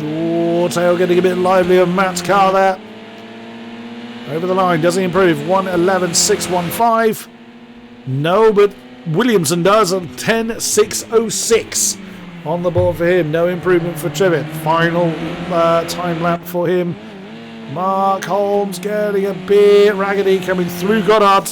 Oh, tail getting a bit lively of Matt's car there. Over the line, does he improve? 1:11.615. No, but Williamson does. 10.606 on the board for him. No improvement for Trivett. Final time lap for him. Mark Holmes getting a bit raggedy coming through Goddard.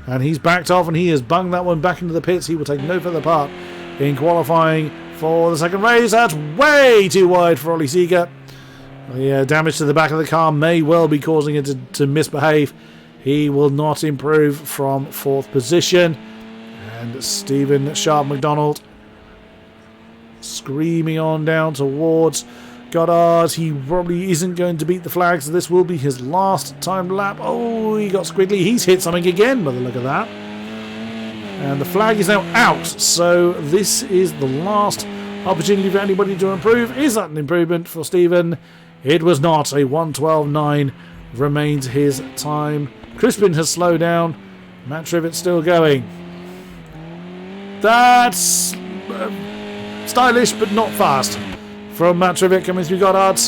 And he's backed off and he has bunged that one back into the pits. He will take no further part in qualifying for the second race. That's way too wide for Ollie Seeger. The damage to the back of the car may well be causing it to misbehave. He will not improve from fourth position. And Stephen Sharp McDonald screaming on down towards Goddard. He probably isn't going to beat the flag, so this will be his last time lap. Oh, he got squiggly. He's hit something again by the look of that. And the flag is now out, so this is the last opportunity for anybody to improve. Is that an improvement for Stephen? It was not. A 1:12.9 remains his time. Crispin has slowed down. Matt Trivett still going. That's stylish, but not fast. From Matt Trivett coming through Goddard.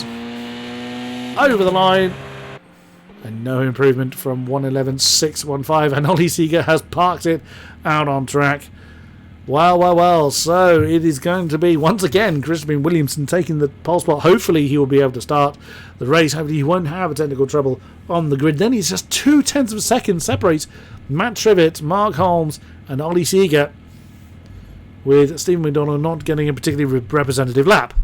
Over the line. And no improvement from 1:11.615. And Ollie Seeger has parked it out on track. Well, well, well. So it is going to be, once again, Crispin Williamson taking the pole spot. Hopefully he will be able to start the race. Hopefully he won't have a technical trouble on the grid. Then he's just 0.2 of a second separates Matt Trivett, Mark Holmes and Ollie Seeger, with Stephen McDonald not getting a particularly representative lap.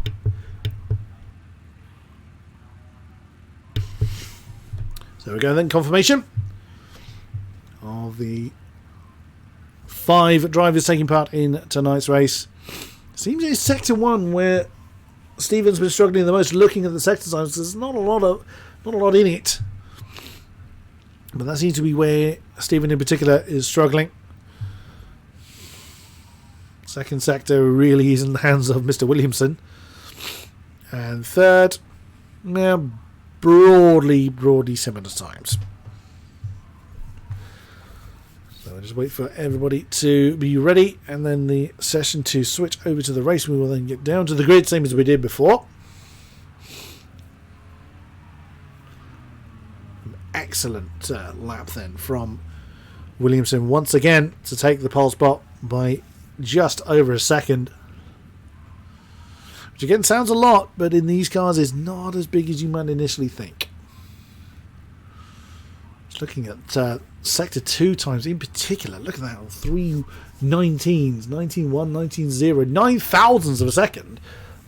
So we go then, confirmation of the 5 drivers taking part in tonight's race. Seems it's sector 1 where Stephen's been struggling the most looking at the sector times. There's not a lot in it. But that seems to be where Stephen in particular is struggling. Second sector really is in the hands of Mr. Williamson. And third, now broadly similar times. So we'll just wait for everybody to be ready, and then the session to switch over to the race. We will then get down to the grid, same as we did before. An excellent lap then from Williamson once again to take the pole spot by just over a second. Which again sounds a lot, but in these cars is not as big as you might initially think. Just looking at Sector 2 times in particular, look at that, 3 19s, 19.1, 19.0, 9 thousandths of a second.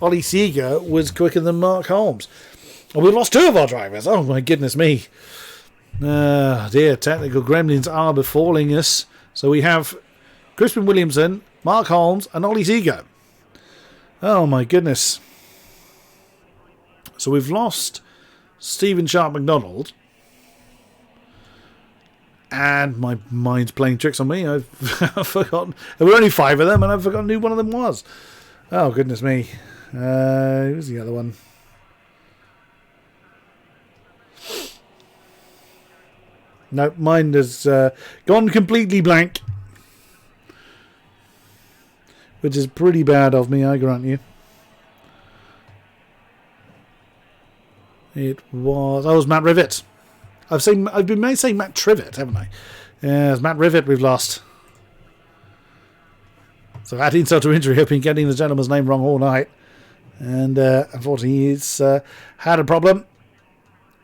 Ollie Seeger was quicker than Mark Holmes. And we've lost 2 of our drivers, oh my goodness me. Dear, technical gremlins are befalling us. So we have Crispin Williamson, Mark Holmes and Ollie Seeger. Oh my goodness. So we've lost Stephen Sharp McDonald. And my mind's playing tricks on me. I've forgotten. There were only 5 of them and I've forgotten who one of them was. Oh goodness me. Who's the other one? No, mine has gone completely blank. Which is pretty bad of me, I grant you. It was Matt Rivet. I've been saying Matt Trivet, haven't I? Yeah, it's Matt Rivet we've lost. So add insult to injury, I've been getting the gentleman's name wrong all night. And unfortunately he's had a problem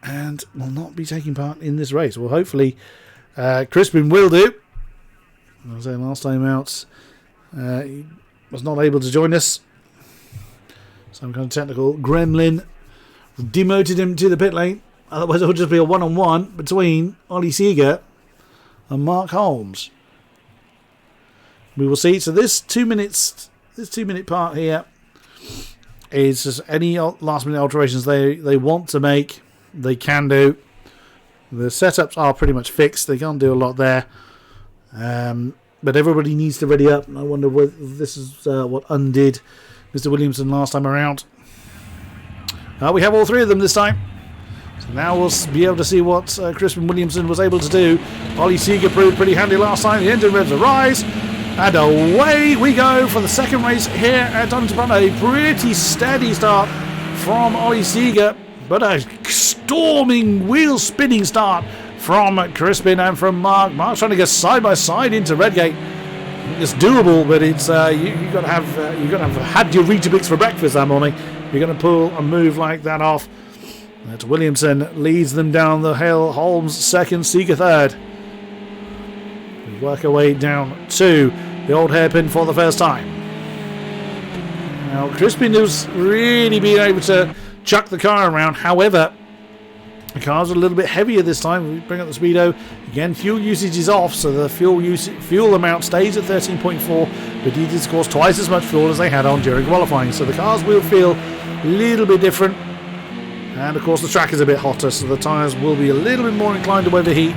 and will not be taking part in this race. Well, hopefully Crispin will do. I was saying last time out, he was not able to join us. Some kind of technical gremlin demoted him to the pit lane. Otherwise it will just be a one-on-one between Ollie Seeger and Mark Holmes. We will see. So this 2-minute part here is just any last-minute alterations they want to make, they can do. The setups are pretty much fixed. They can't do a lot there. But everybody needs to ready up. I wonder whether this is what undid Mr. Williamson last time around. We have all 3 of them this time. So now we'll be able to see what Crispin Williamson was able to do. Ollie Seeger proved pretty handy last time. The engine revs rise. And away we go for the second race here at Donington. A pretty steady start from Ollie Seeger. But a storming, wheel-spinning start from Crispin and from Mark. Mark's trying to get side by side into Redgate. It's doable, but it's you got to have had your Weetabix for breakfast that morning. You're going to pull a move like that off. That Williamson leads them down the hill. Holmes second, Seeger third. We work our way down to the old hairpin for the first time. Now Crispin has really been able to chuck the car around. However, the car's a little bit heavier this time. We bring up the speedo. Again, fuel usage is off, so the fuel amount stays at 13.4, but he did score twice as much fuel as they had on during qualifying. So the cars will feel a little bit different. And of course the track is a bit hotter, so the tyres will be a little bit more inclined to overheat.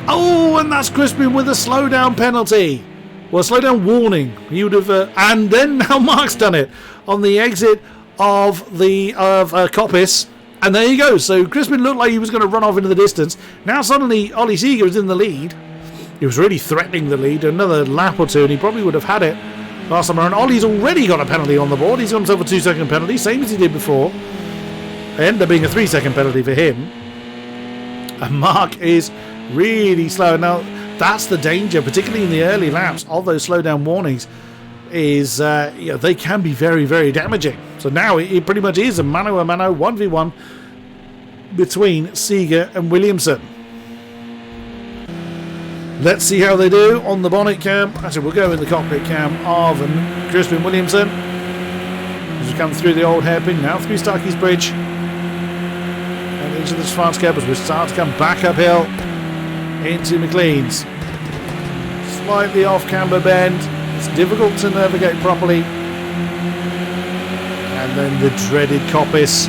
Oh, and that's Crispin with a slowdown penalty. Well, slowdown warning. He would have, and then now Mark's done it on the exit of Coppice. And there you go. So Crispin looked like he was going to run off into the distance. Now suddenly Ollie Seeger is in the lead. He was really threatening the lead. Another lap or two and he probably would have had it last time around. Ollie's already got a penalty on the board. He's got himself a 2-second penalty, same as he did before. It ended up being a 3-second penalty for him. And Mark is really slow. Now that's the danger, particularly in the early laps of those slowdown warnings, is they can be very, very damaging. So now it pretty much is a mano-a-mano 1v1 between Seeger and Williamson. Let's see how they do on the bonnet cam. Actually, we'll go in the cockpit cam of Crispin Williamson. As we come through the old hairpin, now through Starkey's Bridge and into the France curb as we start to come back uphill into McLean's. Slightly off camber bend. It's difficult to navigate properly. And And then the dreaded Coppice.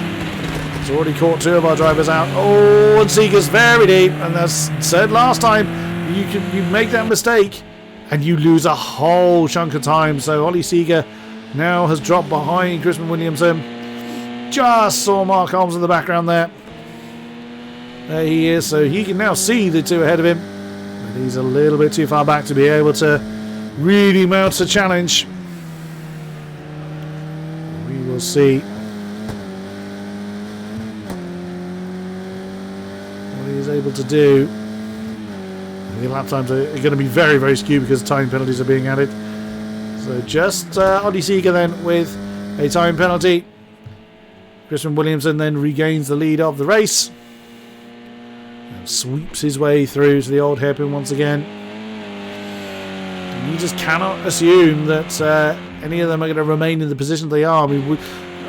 He's already caught 2 of our drivers out. Oh, and Seeger's very deep. And as said last time, you make that mistake and you lose a whole chunk of time. So Ollie Seeger now has dropped behind Crispin Williamson. Just saw Mark Holmes in the background there. There he is. So he can now see the 2 ahead of him. But he's a little bit too far back to be able to really mount a challenge. We will see what he is able to do. The lap times are going to be very, very skewed because time penalties are being added. So just Ollie Seeger then with a time penalty. Crispin Williamson then regains the lead of the race and sweeps his way through to the old hairpin once again. And you just cannot assume that any of them are going to remain in the position they are. I mean,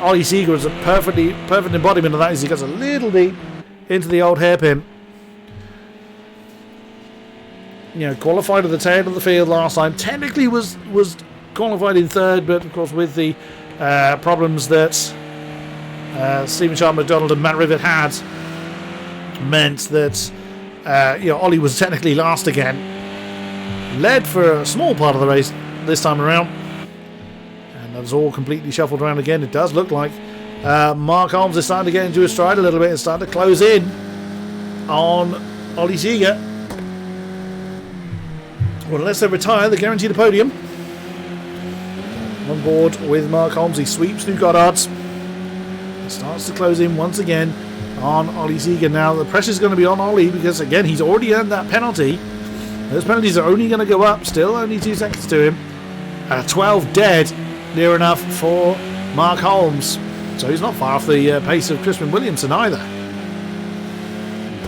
Ollie Seeger is a perfect embodiment of that as he gets a little deep into the old hairpin. You know, qualified at the tail of the field last time. Technically was qualified in 3rd, but of course with the problems that Stephen Sharp McDonald and Matt Rivet had, meant that Ollie was technically last again. Led for a small part of the race this time around, and that was all completely shuffled around again. It does look like Mark Holmes is starting to get into his stride a little bit and starting to close in on Ollie Seeger. Well, unless they retire, they're guaranteed a podium. On board with Mark Holmes, he sweeps through Goddard's. He starts to close in once again on Ollie Seeger. Now, the pressure's going to be on Ollie because, again, he's already earned that penalty. Those penalties are only going to go up, still only 2 seconds to him. 12 dead, near enough for Mark Holmes. So he's not far off the pace of Crispin Williamson either.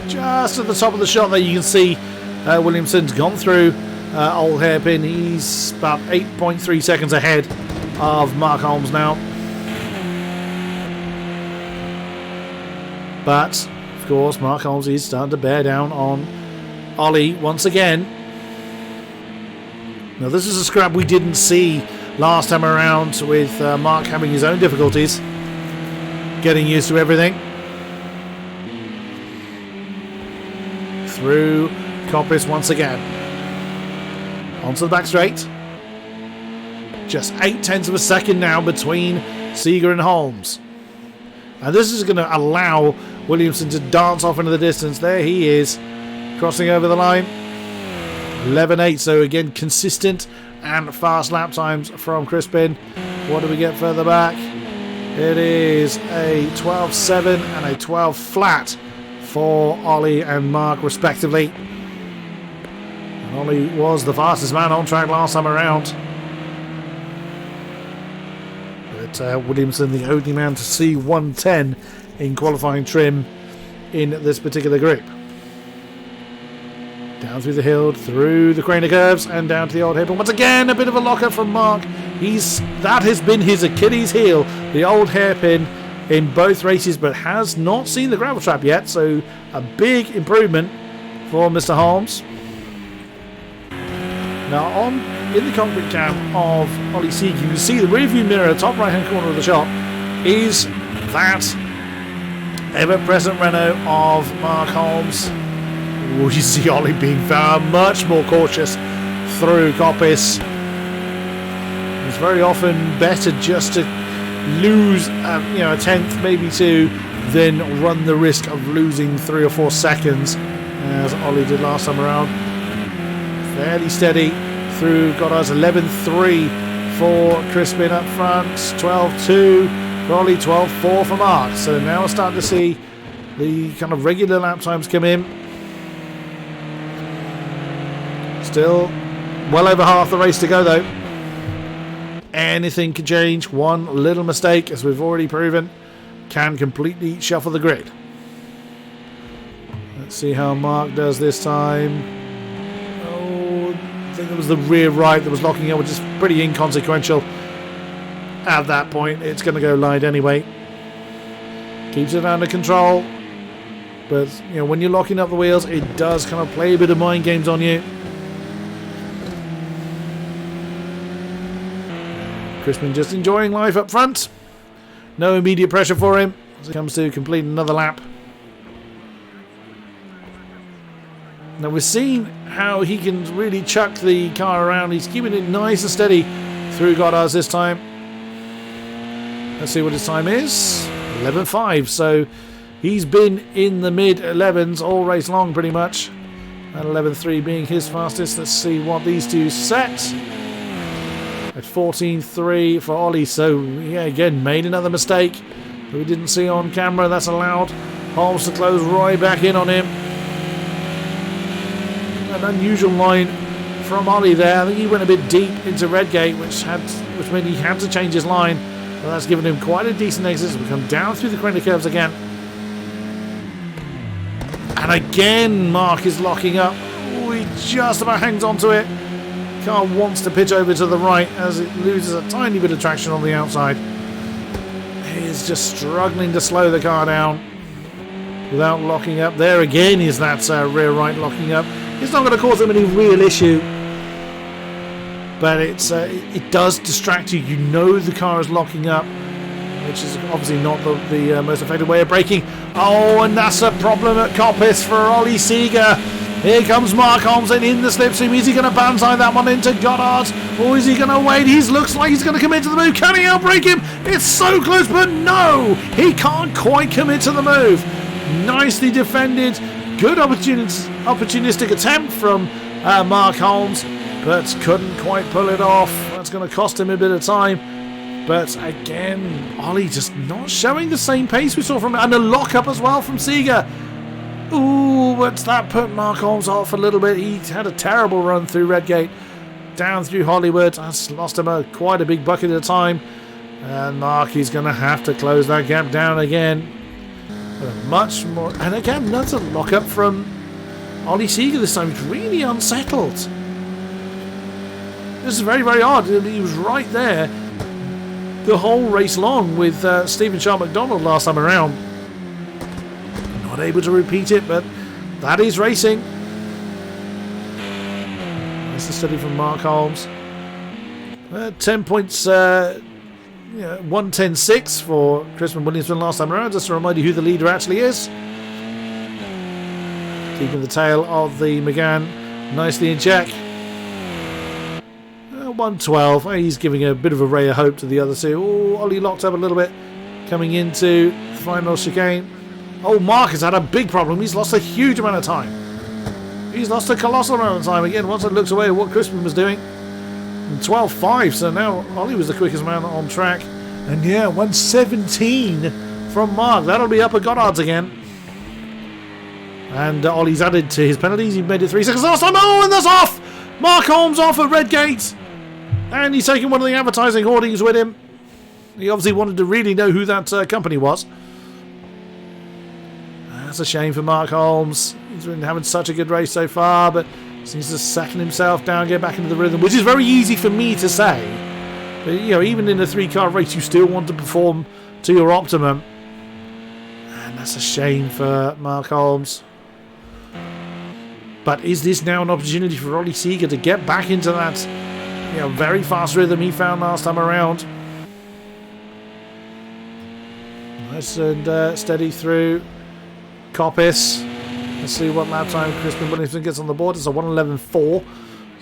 Just at the top of the shot there, you can see Williamson's gone through old hairpin. He's about 8.3 seconds ahead of Mark Holmes now. But, of course, Mark Holmes is starting to bear down on Ollie once again. Now, this is a scrap we didn't see last time around, with Mark having his own difficulties getting used to everything. Through Coppice once again. Onto the back straight. Just 0.8 of a second now between Seeger and Holmes. And this is going to allow Williamson to dance off into the distance. There he is, crossing over the line. 11.8, so again, consistent and fast lap times from Crispin. What do we get further back? It is a 12.7 and a 12 flat for Ollie and Mark, respectively. Ollie was the fastest man on track last time around. But Williamson, the only man to see 110 in qualifying trim in this particular group. Down through the hill, through the Craner curves, and down to the old hairpin. Once again, a bit of a locker from Mark. That has been his Achilles heel, the old hairpin in both races, but has not seen the gravel trap yet. So a big improvement for Mr. Holmes. Now, in the cockpit cam of Ollie Seeger, you can see the rearview mirror, top right-hand corner of the shot, is that ever-present Renault of Mark Holmes. We see Ollie being much more cautious through Coppice. It's very often better just to lose a tenth, maybe 2, than run the risk of losing 3 or 4 seconds, as Ollie did last time around. Fairly steady through Goddard's. 11.3 for Crispin up front, 12.2 for Ollie, 12.4 for Mark. So now we're starting to see the kind of regular lap times come in. Still well over half the race to go though. Anything can change. One little mistake, as we've already proven, can completely shuffle the grid. Let's see how Mark does this time. Oh, I think it was the rear right that was locking up, which is pretty inconsequential. At that point, it's going to go light anyway. Keeps it under control. But, when you're locking up the wheels, it does kind of play a bit of mind games on you. Crispin just enjoying life up front. No immediate pressure for him as it comes to complete another lap. Now we're seeing how he can really chuck the car around. He's keeping it nice and steady through Goddard's this time. Let's see what his time is. 11.5. So he's been in the mid 11s all race long pretty much. And 11.3 being his fastest. Let's see what these two set. At 14.3 for Ollie. So yeah, again, made another mistake that we didn't see on camera. That's allowed Holmes to close right back in on him. An unusual line from Ollie there. I think he went a bit deep into Redgate, which meant he had to change his line. But that's given him quite a decent exit. So we come down through the corner curves again. And again, Mark is locking up. Oh, he just about hangs on to it. Car wants to pitch over to the right as it loses a tiny bit of traction on the outside. He is just struggling to slow the car down without locking up. There again is that rear right locking up. It's not going to cause him any real issue, but it does distract you. You know the car is locking up, which is obviously not the most effective way of braking. Oh, and that's a problem at Coppice for Ollie Seeger. Here comes Mark Holmes in the slipstream. Is he going to banzai that one into Goddard? Or is he going to wait? He looks like he's going to commit to the move. Can he outbrake him? It's so close, but no! He can't quite commit to the move. Nicely defended. Good opportunistic attempt from Mark Holmes, but couldn't quite pull it off. That's going to cost him a bit of time. But again, Ollie just not showing the same pace we saw from him. And a lock-up as well from Seeger. Ooh, but that put Mark Holmes off a little bit. He had a terrible run through Redgate, down through Hollywood. That's lost him quite a big bucket at a time. And Mark is going to have to close that gap down again. Much more. And again, that's a lock-up from Ollie Seeger this time. He's really unsettled. This is very, very odd. He was right there the whole race long with Stephen Sharp McDonald last time around. Not able to repeat it, but that is racing. Nice and steady from Mark Holmes. 10 points, 1:10.6 for Crispin Williamson last time around. Just to remind you who the leader actually is. Keeping the tail of the McGann nicely in check. 1:12. He's giving a bit of a ray of hope to the other two. Oh, Ollie locked up a little bit coming into the final chicane. Oh, Mark has had a big problem. He's lost a huge amount of time. He's lost a colossal amount of time. Again, once it looks away at what Crispin was doing. 12.5, so now Ollie was the quickest man on track. And yeah, 1:17 from Mark. That'll be up at Goddard's again. And Ollie's added to his penalties. He made it 3 seconds last time. Oh, and that's off! Mark Holmes off at Redgate. And he's taking one of the advertising hoardings with him. He obviously wanted to really know who that company was. That's a shame for Mark Holmes. He's been having such a good race so far, but seems to settle himself down, get back into the rhythm, which is very easy for me to say. But, you know, even in a 3-car race, you still want to perform to your optimum. And that's a shame for Mark Holmes. But is this now an opportunity for Ollie Seeger to get back into that, very fast rhythm he found last time around? Nice and steady through Coppice. Let's see what lap time Crispin Williamson gets on the board. It's a 1:11.4.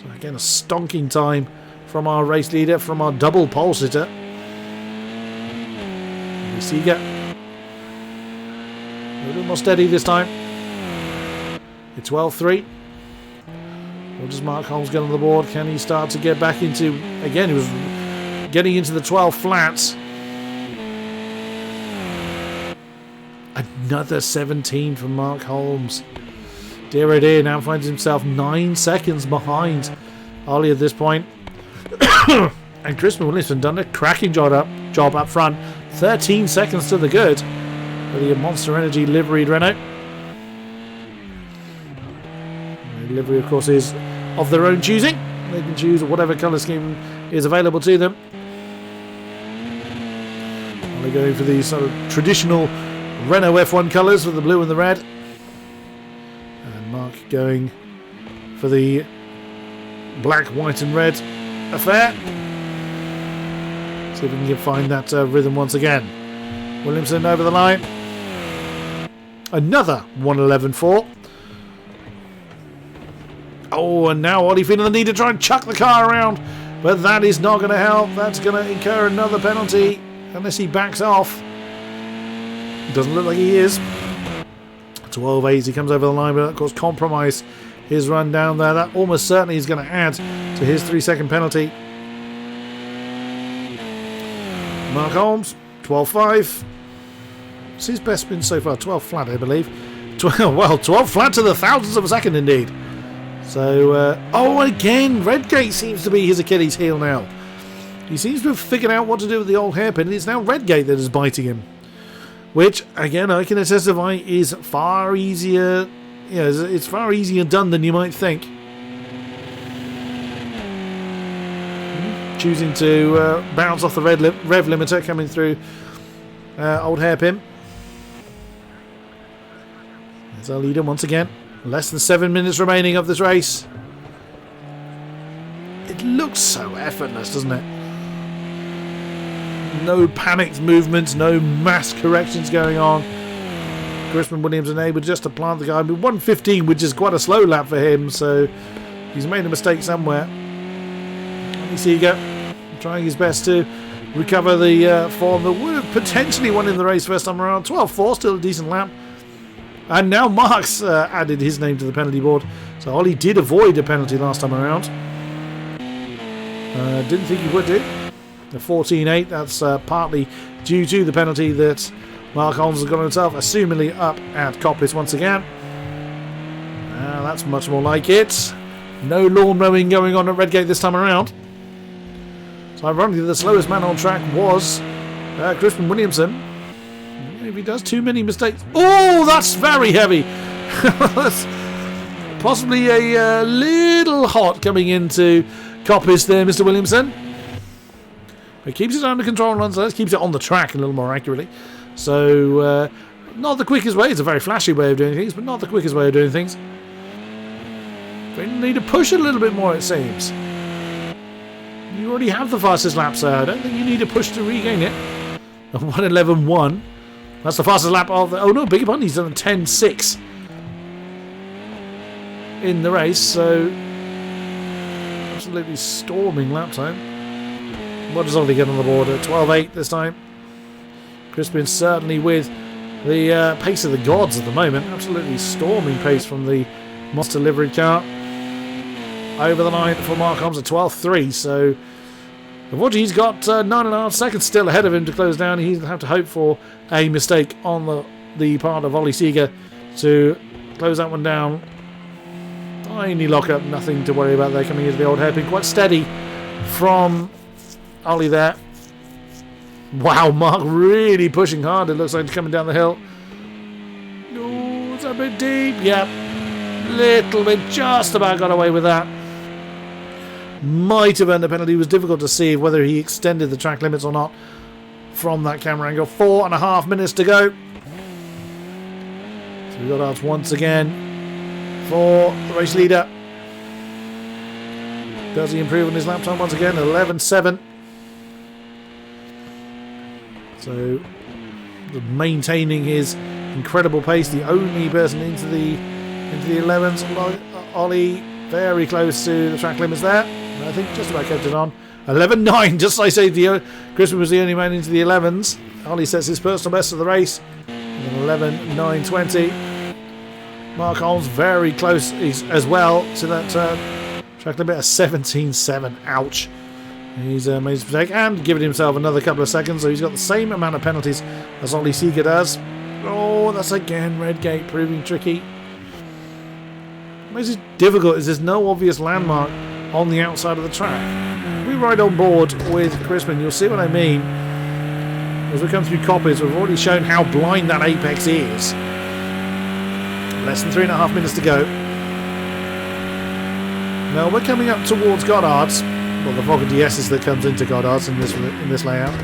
So again, a stonking time from our race leader, from our double pole sitter. Seeger. A little bit more steady this time. It's 12.3. What does Mark Holmes get on the board? Can he start to get back into... Again, he was getting into the 12 flats. Another 17 from Mark Holmes. Dear oh dear, now finds himself 9 seconds behind Ollie at this point. And Crispin Williamson done a cracking job up front. 13 seconds to the good for the Monster Energy liveried Renault. The livery, of course, is of their own choosing. They can choose whatever colour scheme is available to them. And they're going for these sort of traditional Renault F1 colours with the blue and the red. And Mark going for the black, white and red affair. See if we can find that rhythm once again. Williamson over the line. Another 1:11.4. Oh, and now Ollie feeling the need to try and chuck the car around. But that is not going to help. That's going to incur another penalty unless he backs off. Doesn't look like he is. 12.8, he comes over the line, but of course compromise his run down there. That almost certainly is going to add to his 3-second penalty. Mark Holmes, 12.5. What's his best spin so far? 12 flat, I believe. 12 flat to the thousandths of a second indeed. So, oh, again, Redgate seems to be his Achilles heel now. He seems to have figured out what to do with the old hairpin. It's now Redgate that is biting him. Which, again, I can testify is far easier. Yeah, it's far easier done than you might think. Choosing to bounce off the rev limiter coming through old hairpin. There's our leader once again. Less than 7 minutes remaining of this race. It looks so effortless, doesn't it? No panicked movements, no mass corrections going on. Crispin Williamson able just to plant the guy with 1:15, which is quite a slow lap for him, so he's made a mistake somewhere. You see you go, trying his best to recover the form that would have potentially won him the race first time around. 12.4, still a decent lap. And now Mark's added his name to the penalty board. So Ollie did avoid a penalty last time around. Didn't think he would do. The 14.8, that's partly due to the penalty that Mark Holmes has got himself, assumingly up at Coppice once again. That's much more like it. No lawn mowing going on at Redgate this time around. So ironically, the slowest man on track was Crispin Williamson. If he does too many mistakes... Oh, that's very heavy. That's possibly a little hot coming into Coppice there, Mr. Williamson. But keeps it under control and runs. Keeps it on the track a little more accurately. So, not the quickest way. It's a very flashy way of doing things, but not the quickest way of doing things. We need to push it a little bit more, it seems. You already have the fastest lap, sir. I don't think you need to push to regain it. 1:11.1. That's the fastest lap of the... Oh no, big pardon, he's done a 10.6 in the race, so absolutely storming lap time. What does Ollie get on the board at 12.8 this time? Crispin certainly with the pace of the gods at the moment. Absolutely storming pace from the monster livery car. Over the line for Mark Holmes at 12.3, so unfortunately he's got 9.5 seconds still ahead of him to close down. He'll have to hope for a mistake on the part of Ollie Seeger to close that one down. Tiny lock-up, nothing to worry about there coming into the old hairpin. Quite steady from Ollie there. Wow, Mark really pushing hard, it looks like, coming down the hill. Oh, it's a bit deep. Yep. Little bit, just about got away with that. Might have earned a penalty. It was difficult to see whether he extended the track limits or not from that camera angle. 4.5 minutes to go. So we've got out once again for the race leader. Does he improve on his lap time once again? 11.7. So maintaining his incredible pace. The only person into the 11s. Ollie very close to the track limits there. I think just about kept it on. 11.9, just like I say, Crispin was the only man into the 11s. Ollie sets his personal best of the race. 11.9.20. Mark Holmes very close as well to that track limit of 17.7. Ouch. He's made his mistake and given himself another couple of seconds, so he's got the same amount of penalties as Ollie Seeger does. Oh, that's again Redgate proving tricky. What makes it difficult is there's no obvious landmark on the outside of the track. If we ride on board with Crispin, you'll see what I mean. As we come through Coppice, we've already shown how blind that apex is. Less than 3.5 minutes to go. Now we're coming up towards Goddard's. Well, the Volker DS that comes into Goddard's in this layout.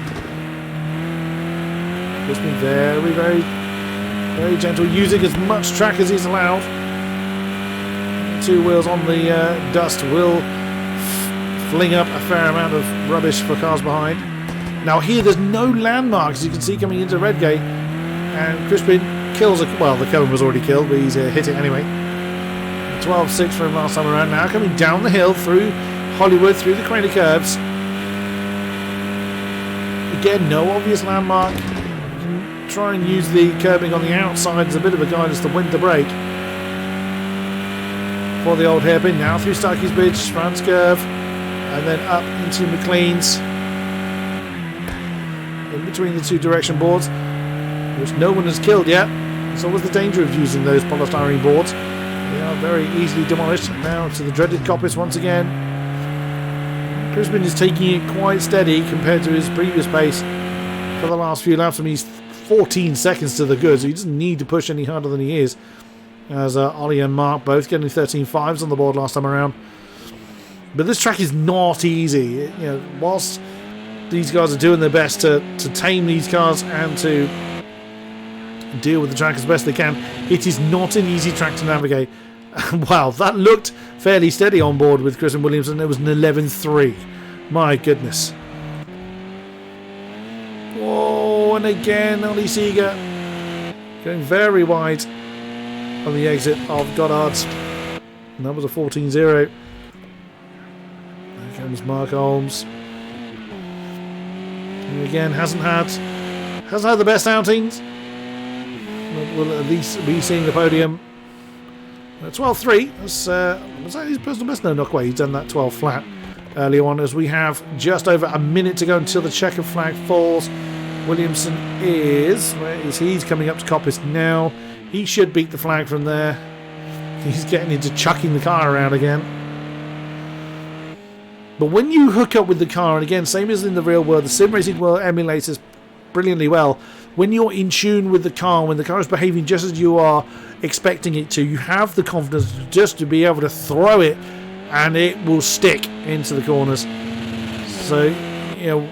Crispin very, very, very gentle, using as much track as he's allowed. 2 wheels on the dust will fling up a fair amount of rubbish for cars behind. Now here there's no landmark, as you can see, coming into Redgate, and Crispin kills a, well, the Cohen was already killed, but he's hit it anyway. 12.6 for him last time around. Now coming down the hill through Hollywood, through the Crater Curves. Again, no obvious landmark. You can try and use the curbing on the outside as a bit of a guide as to when to brake. For the old hairpin, now through Starkey's Bridge, France Curve, and then up into McLean's. In between the two direction boards, which no one has killed yet. There's always the danger of using those polystyrene boards. They are very easily demolished. Now to the dreaded coppice once again. Crispin is taking it quite steady compared to his previous pace for the last few laps. I mean, he's 14 seconds to the good, so he doesn't need to push any harder than he is. As Ollie and Mark both getting 13.5s on the board last time around. But this track is not easy. You know, whilst these guys are doing their best to tame these cars and to deal with the track as best they can, it is not an easy track to navigate. Wow, that looked fairly steady on board with Chris and Williamson. It was an 11.3. My goodness. Oh, and again, Ollie Seeger going very wide on the exit of Goddard's. And that was a 14.0. There comes Mark Holmes. Who again hasn't had the best outings. Will at least be seeing the podium. 12.3. Was that his personal best? No, not quite. He's done that 12 flat early on, as we have just over a minute to go until the checkered flag falls. Williamson is, where is he? He's coming up to Coppice now. He should beat the flag from there. He's getting into chucking the car around again. But when you hook up with the car, and again, same as in the real world, the sim racing world emulates this brilliantly well. When you're in tune with the car, when the car is behaving just as you are expecting it to, you have the confidence just to be able to throw it and it will stick into the corners. So, you know,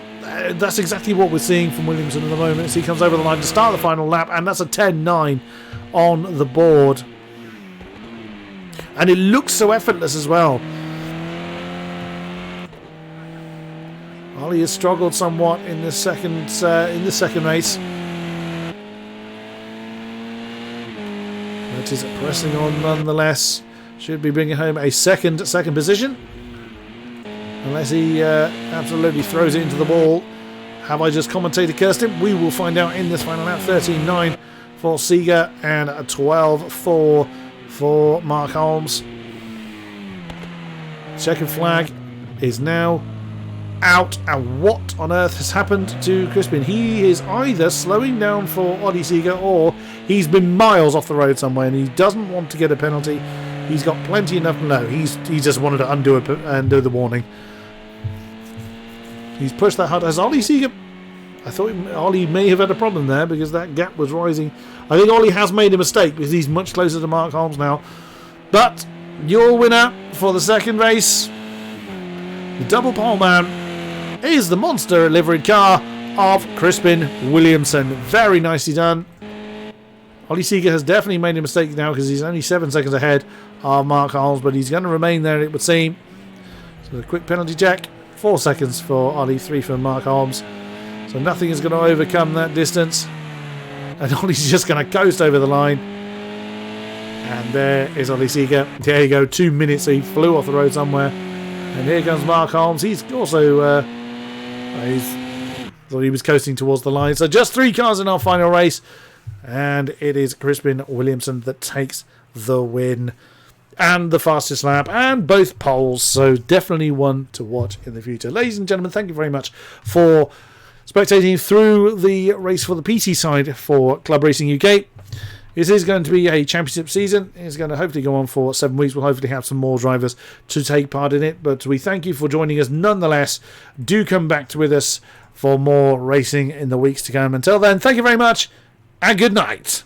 that's exactly what we're seeing from Williamson at the moment as he comes over the line to start the final lap, and that's a 10.9 on the board. And it looks so effortless as well. Ollie has struggled somewhat in the second race. But is pressing on nonetheless. Should be bringing home a second position. Unless he absolutely throws it into the ball. Have I just commentator cursed him? We will find out in this final lap. 13.9 for Seeger and a 12.4 for Mark Holmes. Checkered flag is now out, and what on earth has happened to Crispin? He is either slowing down for Ollie Seeger or he's been miles off the road somewhere and he doesn't want to get a penalty. He's got plenty enough. No, he just wanted to undo the warning. He's pushed that hard. Has Ollie Seeger? I thought Ollie may have had a problem there because that gap was rising. I think Ollie has made a mistake because he's much closer to Mark Holmes now. But your winner for the second race, the double pole man, is the monster liveried car of Crispin Williamson. Very nicely done. Ollie Seeger has definitely made a mistake now because he's only 7 seconds ahead of Mark Holmes, but he's going to remain there, it would seem. So a quick penalty check. 4 seconds for Ollie, 3 for Mark Holmes. So nothing is going to overcome that distance. And Ollie's just going to coast over the line. And there is Ollie Seeger. There you go, 2 minutes. So he flew off the road somewhere. And here comes Mark Holmes. He's also thought he was coasting towards the line. So just 3 cars in our final race. And it is Crispin Williamson that takes the win. And the fastest lap. And both poles. So definitely one to watch in the future. Ladies and gentlemen, thank you very much for spectating through the race for the PC side for Club Racing UK. This is going to be a championship season. It's going to hopefully go on for 7 weeks. We'll hopefully have some more drivers to take part in it. But we thank you for joining us nonetheless. Do come back with us for more racing in the weeks to come. Until then, thank you very much and good night.